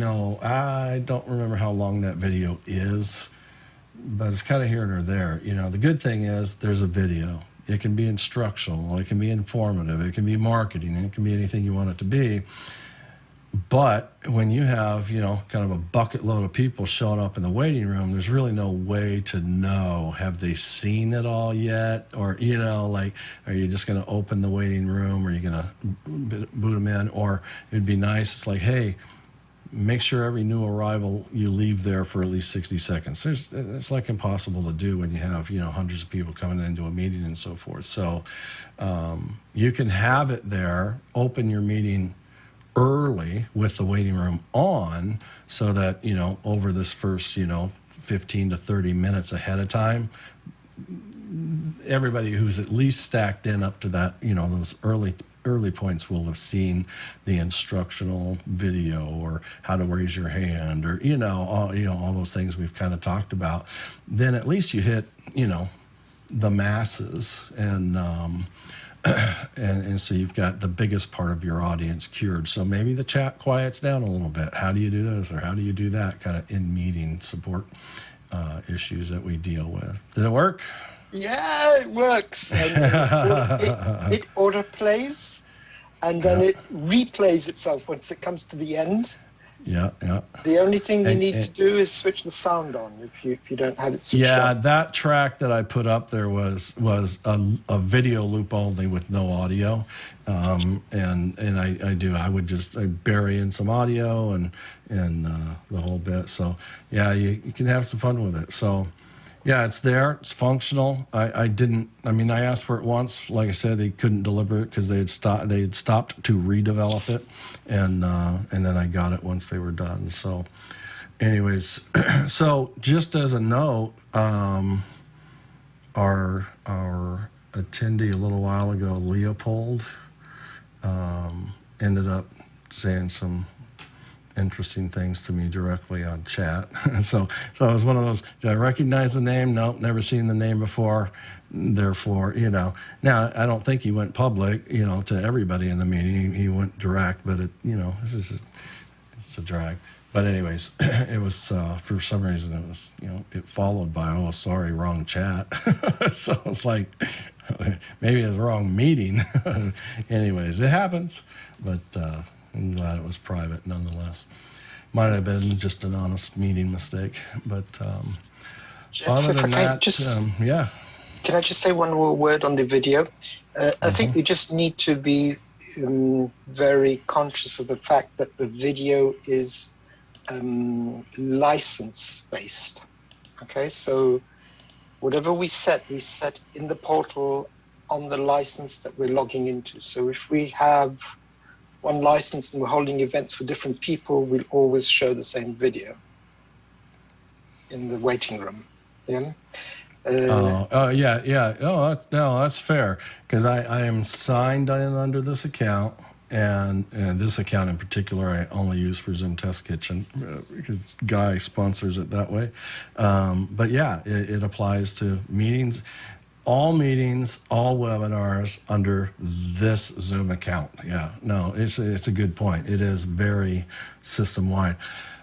don't remember how long that video is, but it's kind of here and there. The good thing is there's a video. It can be instructional, it can be informative, it can be marketing, it can be anything you want it to be. But when you have, kind of a bucket load of people showing up in the waiting room, there's really no way to know, have they seen it all yet? Or, like, are you just going to open the waiting room? Or are you going to boot them in? Or it'd be nice, it's like, hey, make sure every new arrival you leave there for at least 60 seconds. It's like impossible to do when you have, hundreds of people coming into a meeting and so forth. So you can have it there, open your meeting early with the waiting room on, so that over this first 15 to 30 minutes ahead of time, everybody who's at least stacked in up to that those early points will have seen the instructional video, or how to raise your hand, or all those things we've kind of talked about. Then at least you hit the masses, and so you've got the biggest part of your audience cured. So maybe the chat quiets down a little bit. How do you do this, or how do you do that, kind of in meeting support issues that we deal with? Did it work? Yeah, it works. And it auto plays, and then it replays itself once it comes to the end. Yeah. The only thing you need to do is switch the sound on if you don't have it switched on. Yeah, that track that I put up there was a video loop only with no audio, and I bury in some audio and the whole bit. So yeah, you can have some fun with it. So yeah, it's there. It's functional. I asked for it once. Like I said, they couldn't deliver it because they had stopped to redevelop it, and then I got it once they were done. So, anyways, so just as a note, our attendee a little while ago, Leopold, ended up saying some interesting things to me directly on chat. so it was one of those, did I recognize the name? Nope, never seen the name before. Therefore, now I don't think he went public, to everybody in the meeting. He went direct, but it's a drag. But anyways, it was for some reason it was, it followed by, oh, sorry, wrong chat. So it's like, maybe it's the wrong meeting. Anyways, it happens, but I'm glad it was private nonetheless. Might have been just an honest meeting mistake, but Jeff, other if than I can that, yeah. Can I just say one more word on the video? I think we just need to be very conscious of the fact that the video is license based. Okay, so whatever we set in the portal on the license that we're logging into. So if we have one license and we're holding events for different people, we'll always show the same video in the waiting room. Yeah. Yeah. Oh, that's fair, because I am signed in under this account, and this account in particular I only use for Zoom Test Kitchen because Guy sponsors it that way. But yeah, it applies to meetings, all webinars under this Zoom account. Yeah, no, it's a good point. It is very system wide.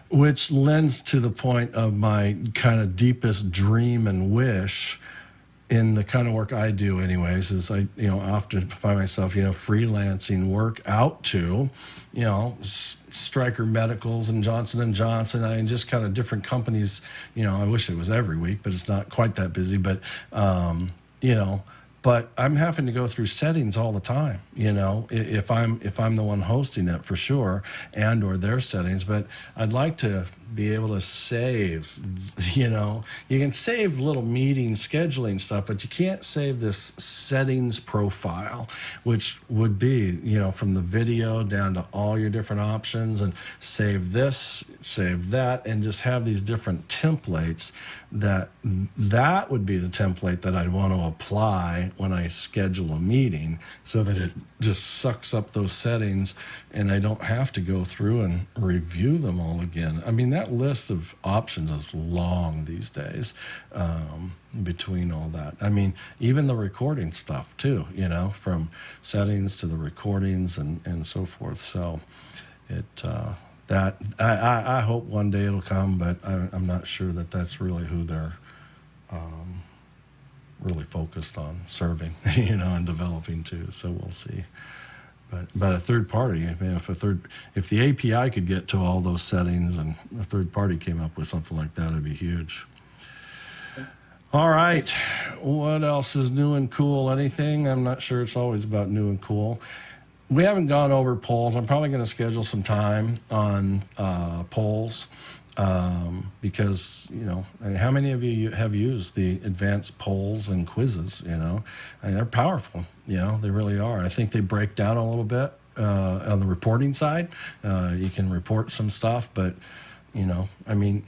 Which lends to the point of my kind of deepest dream and wish in the kind of work I do anyways, is I, often find myself, freelancing work out to, Stryker Medicals and Johnson & Johnson, and just kind of different companies. I wish it was every week, but it's not quite that busy. But, but I'm having to go through settings all the time, if I'm the one hosting it, for sure, and or their settings. But I'd like to be able to save, you can save little meeting scheduling stuff, but you can't save this settings profile, which would be, from the video down to all your different options, and save this, save that, and just have these different templates. That would be the template that I'd want to apply when I schedule a meeting, so that it just sucks up those settings and I don't have to go through and review them all again. I mean, that list of options is long these days, between all that. I mean, even the recording stuff too, from settings to the recordings and so forth. So that I hope one day it'll come, but I'm not sure that that's really who they're really focused on serving, and developing too. So we'll see. But a third party, if the API could get to all those settings and a third party came up with something like that, it'd be huge. All right, what else is new and cool? Anything? I'm not sure. It's always about new and cool. We haven't gone over polls. I'm probably going to schedule some time on polls, because, how many of you have used the advanced polls and quizzes? And they're powerful. They really are. I think they break down a little bit on the reporting side. You can report some stuff, but, I mean,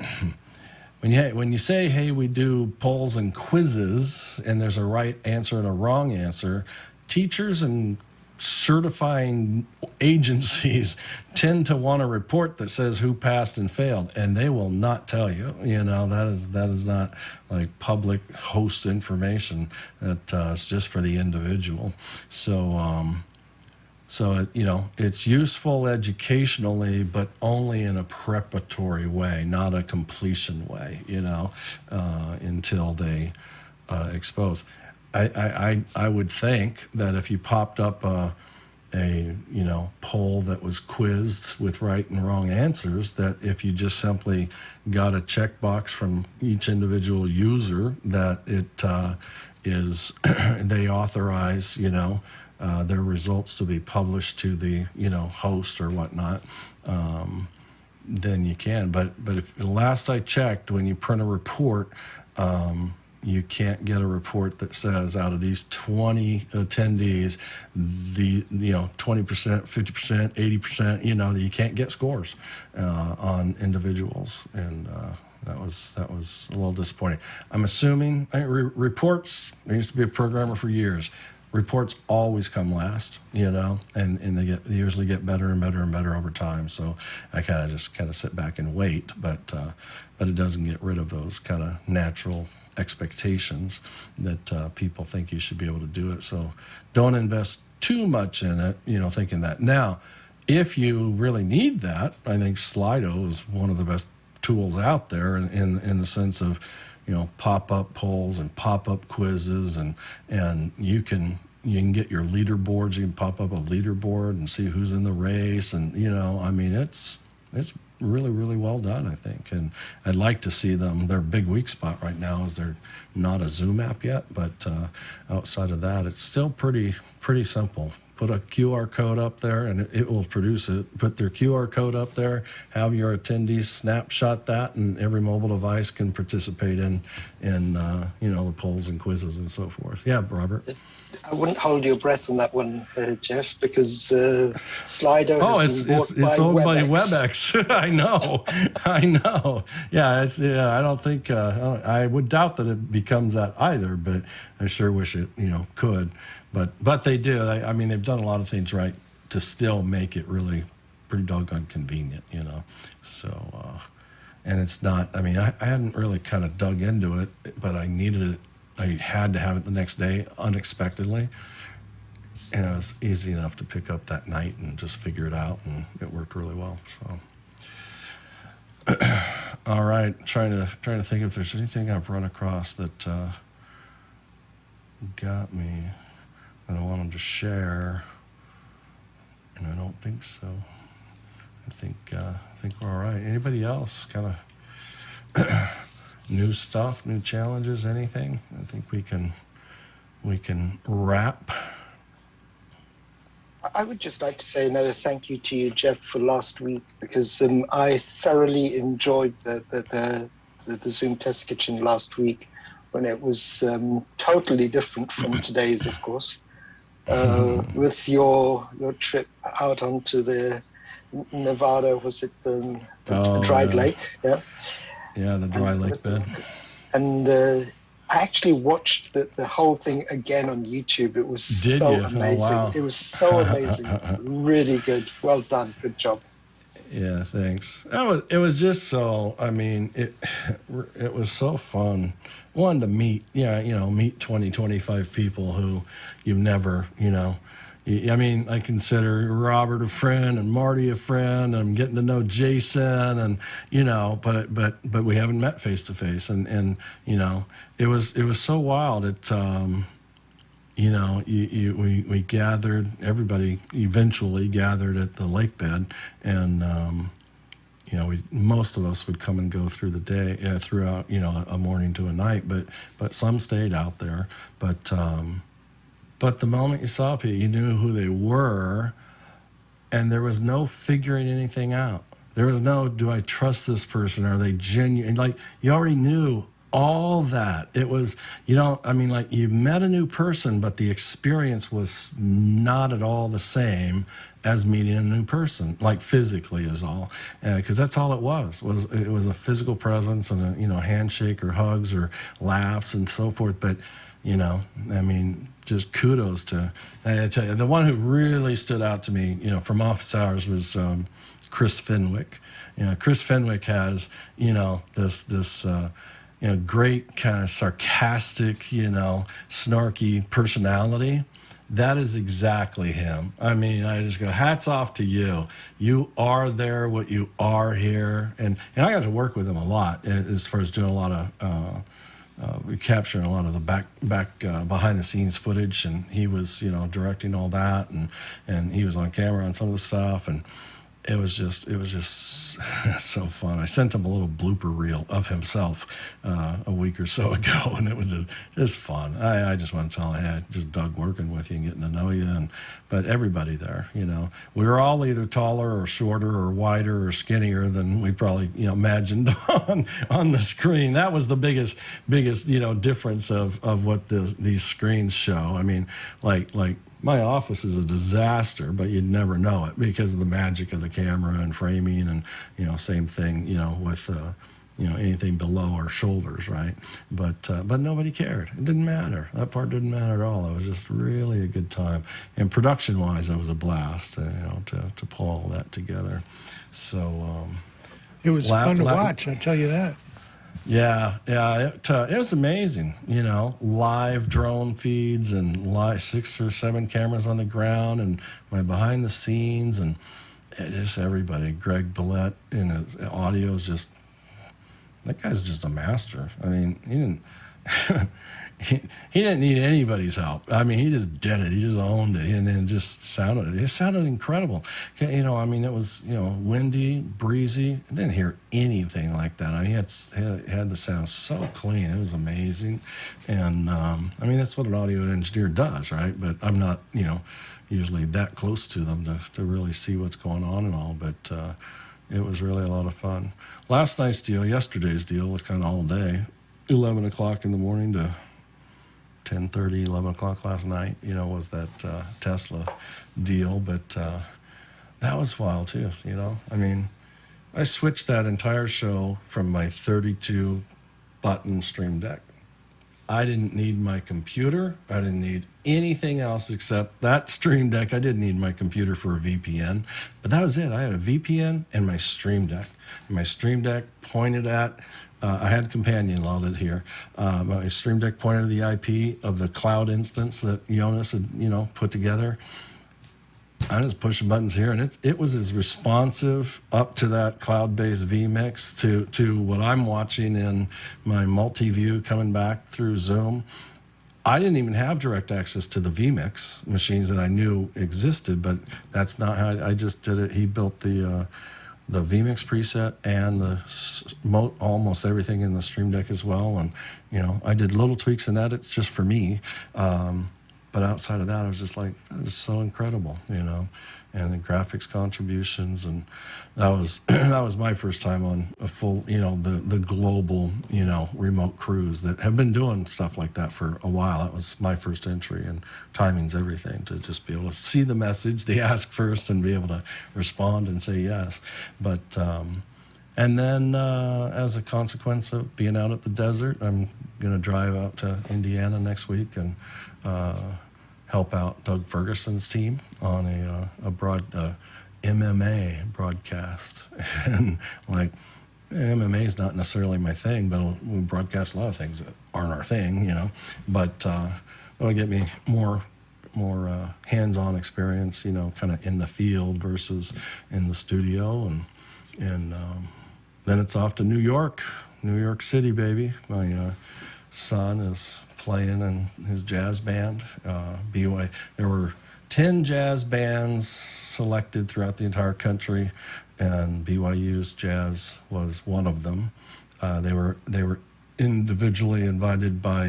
when you say, hey, we do polls and quizzes, and there's a right answer and a wrong answer, teachers and certifying agencies tend to want a report that says who passed and failed, and they will not tell you. That is not like public host information. It's just for the individual. So it's useful educationally, but only in a preparatory way, not a completion way. Until they expose. I would think that if you popped up a poll that was quizzed with right and wrong answers, that if you just simply got a checkbox from each individual user that it is they authorize their results to be published to the host or whatnot, then you can. But if last I checked, when you print a report, you can't get a report that says out of these 20 attendees, the 20%, 50%, 80%, you can't get scores on individuals, and that was a little disappointing. I'm assuming reports. I used to be a programmer for years. Reports always come last, and they usually get better and better and better over time. So I kind of sit back and wait, but it doesn't get rid of those kind of natural expectations that people think you should be able to do it. So don't invest too much in it, thinking that. Now, if you really need that, I think Slido is one of the best tools out there in the sense of, pop-up polls and pop-up quizzes, and you can get your leaderboards. You can pop up a leaderboard and see who's in the race, and it's really, really well done, I think. And I'd like to see them. Their big weak spot right now is they're not a Zoom app yet, but outside of that, it's still pretty simple. Put a QR code up there, and it will produce it. Put their QR code up there, have your attendees snapshot that, and every mobile device can participate in the polls and quizzes and so forth. Yeah, Robert? I wouldn't hold your breath on that one, Jeff, because Slido has been bought it's owned by WebEx. I know. Yeah, I don't think I would doubt that it becomes that either, but I sure wish it could. But they do. They've done a lot of things right to still make it really pretty doggone convenient, So, and it's not. I hadn't really kind of dug into it, but I needed it. I had to have it the next day unexpectedly, and it was easy enough to pick up that night and just figure it out, and it worked really well. So, all right, trying to think if there's anything I've run across that got me that I wanted to share, and I don't think so. I think we're all right. Anybody else kind of new stuff, new challenges, anything? I think we can wrap. I would just like to say another thank you to you, Jeff, for last week, because I thoroughly enjoyed the Zoom Test Kitchen last week, when it was totally different from today's, of course. With your trip out onto the Nevada, was it Dried Lake? Yeah. Yeah, the dry lake bed. And I actually watched the whole thing again on YouTube. It was amazing. Oh, wow. It was so amazing. Really good. Well done. Good job. Yeah, thanks. It was just so. It was so fun. One, to meet, meet 20, 25 people who you've never, I consider Robert a friend and Marty a friend. I'm getting to know Jason, and but we haven't met face to face, and it was so wild. We gathered. Everybody eventually gathered at the lake bed, and most of us would come and go through the day, throughout a morning to a night, but some stayed out there, but the moment you saw people, you knew who they were, and there was no figuring anything out. There was no, do I trust this person? Are they genuine? Like, you already knew all that. It was, you met a new person, but the experience was not at all the same as meeting a new person, like physically is all, because that's all it was it was a physical presence and a handshake or hugs or laughs and so forth. But just kudos to, I tell you, the one who really stood out to me, from office hours was Chris Fenwick. Chris Fenwick has, this great kind of sarcastic, snarky personality. That is exactly him. I just go, hats off to you. You are there, what you are here. And I got to work with him a lot as far as doing a lot of, capturing a lot of the back behind the scenes footage. And he was, directing all that. And he was on camera on some of the stuff. And it was just so fun. I sent him a little blooper reel of himself a week or so ago, and it was just fun. I just want to tell him, hey, I just dug working with you and getting to know you. But everybody there, we were all either taller or shorter or wider or skinnier than we probably imagined on the screen. That was the biggest difference of what these screens show. Like my office is a disaster, but you'd never know it because of the magic of the camera and framing, and same thing with anything below our shoulders, right? But nobody cared. It didn't matter. That part didn't matter at all. It was just really a good time, and production-wise, it was a blast. To pull all that together. So it was fun to watch. I tell you that. Yeah, it was amazing. Live drone feeds and live 6 or 7 cameras on the ground, and my behind the scenes, and just everybody. Greg Billette and his audio is just, that guy's just a master. I mean, he didn't he didn't need anybody's help. I mean, he just did it. He just owned it, and then it sounded incredible. You know, I mean, it was, you know, windy, breezy. I didn't hear anything like that. I mean, he had the sound so clean. It was amazing. And I mean, that's what an audio engineer does, right? But I'm not, you know, usually that close to them to really see what's going on and all. But it was really a lot of fun. Yesterday's deal was kind of all day, 11 o'clock in the morning to 10:30, 11 o'clock last night, you know, was that Tesla deal. But that was wild too, you know. I mean, I switched that entire show from my 32 button Stream Deck. I didn't need my computer. I didn't need anything else except that Stream Deck. I didn't need my computer for a VPN, but that was it. I had a VPN and my Stream Deck. My Stream Deck pointed at, I had Companion loaded here. My Stream Deck pointed to the IP of the cloud instance that Jonas had, you know, put together. I just pushing buttons here, and it was as responsive up to that cloud-based vMix to what I'm watching in my multi-view coming back through Zoom. I didn't even have direct access to the vMix machines that I knew existed, but that's not how I just did it. He built the vMix preset and almost everything in the Stream Deck as well, and you know, I did little tweaks and edits just for me. But outside of that, I was just like, that was so incredible, you know, and the graphics contributions. And that was that was my first time on a full, you know, the global, you know, remote crews that have been doing stuff like that for a while. That was my first entry, and timing's everything, to just be able to see the message, they ask first, and be able to respond and say yes. But, and then as a consequence of being out at the desert, I'm going to drive out to Indiana next week and help out Doug Ferguson's team on a MMA broadcast. And like, MMA is not necessarily my thing, but we broadcast a lot of things that aren't our thing, you know. But it'll get me more hands-on experience, you know, kind of in the field versus in the studio. And then it's off to New York City, baby. My son is playing in his jazz band. BYU. There were 10 jazz bands selected throughout the entire country, and BYU's jazz was one of them. They were individually invited by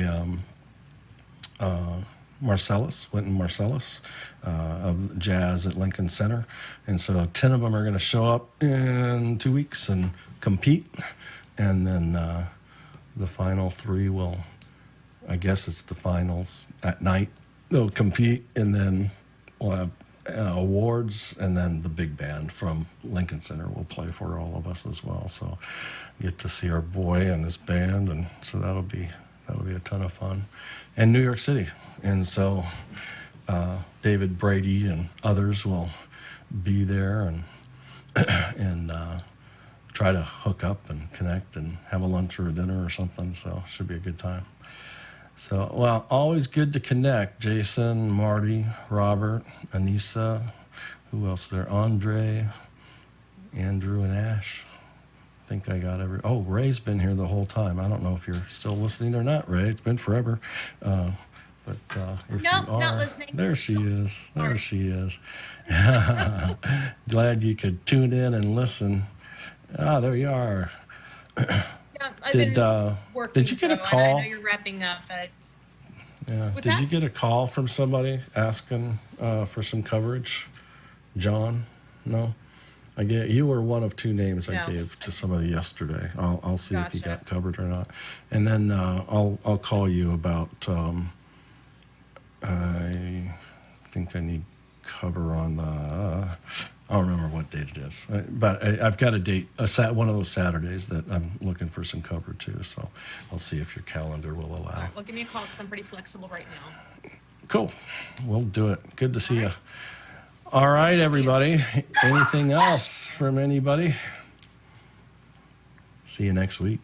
Wynton Marsalis of jazz at Lincoln Center, and so 10 of them are going to show up in 2 weeks and compete, and then the final 3 will, I guess it's the finals at night. They'll compete, and then we'll have awards, and then the big band from Lincoln Center will play for all of us as well. So get to see our boy and his band, and so that'll be a ton of fun. And New York City, and so David Brady and others will be there and try to hook up and connect and have a lunch or a dinner or something. So it should be a good time. So, well, always good to connect. Jason, Marty, Robert, Anissa, who else there? Andre, Andrew, and Ash. I think I got oh, Ray's been here the whole time. I don't know if you're still listening or not, Ray. It's been forever. But if nope, you are, not listening. There she is. There she is. Glad you could tune in and listen. Ah, there you are. I've been working, did you get a call? I know you're wrapping up, but yeah. Did you get a call from somebody asking for some coverage? John? No? You were one of 2 names I gave to somebody yesterday. I'll see if you got covered or not. And then I'll call you about I think I need cover on the I don't remember what date it is, but I've got a date, one of those Saturdays that I'm looking for some cover too. So I'll see if your calendar will allow. All right, well, give me a call because I'm pretty flexible right now. Cool. We'll do it. Good to see you. All right, everybody. Anything else from anybody? See you next week.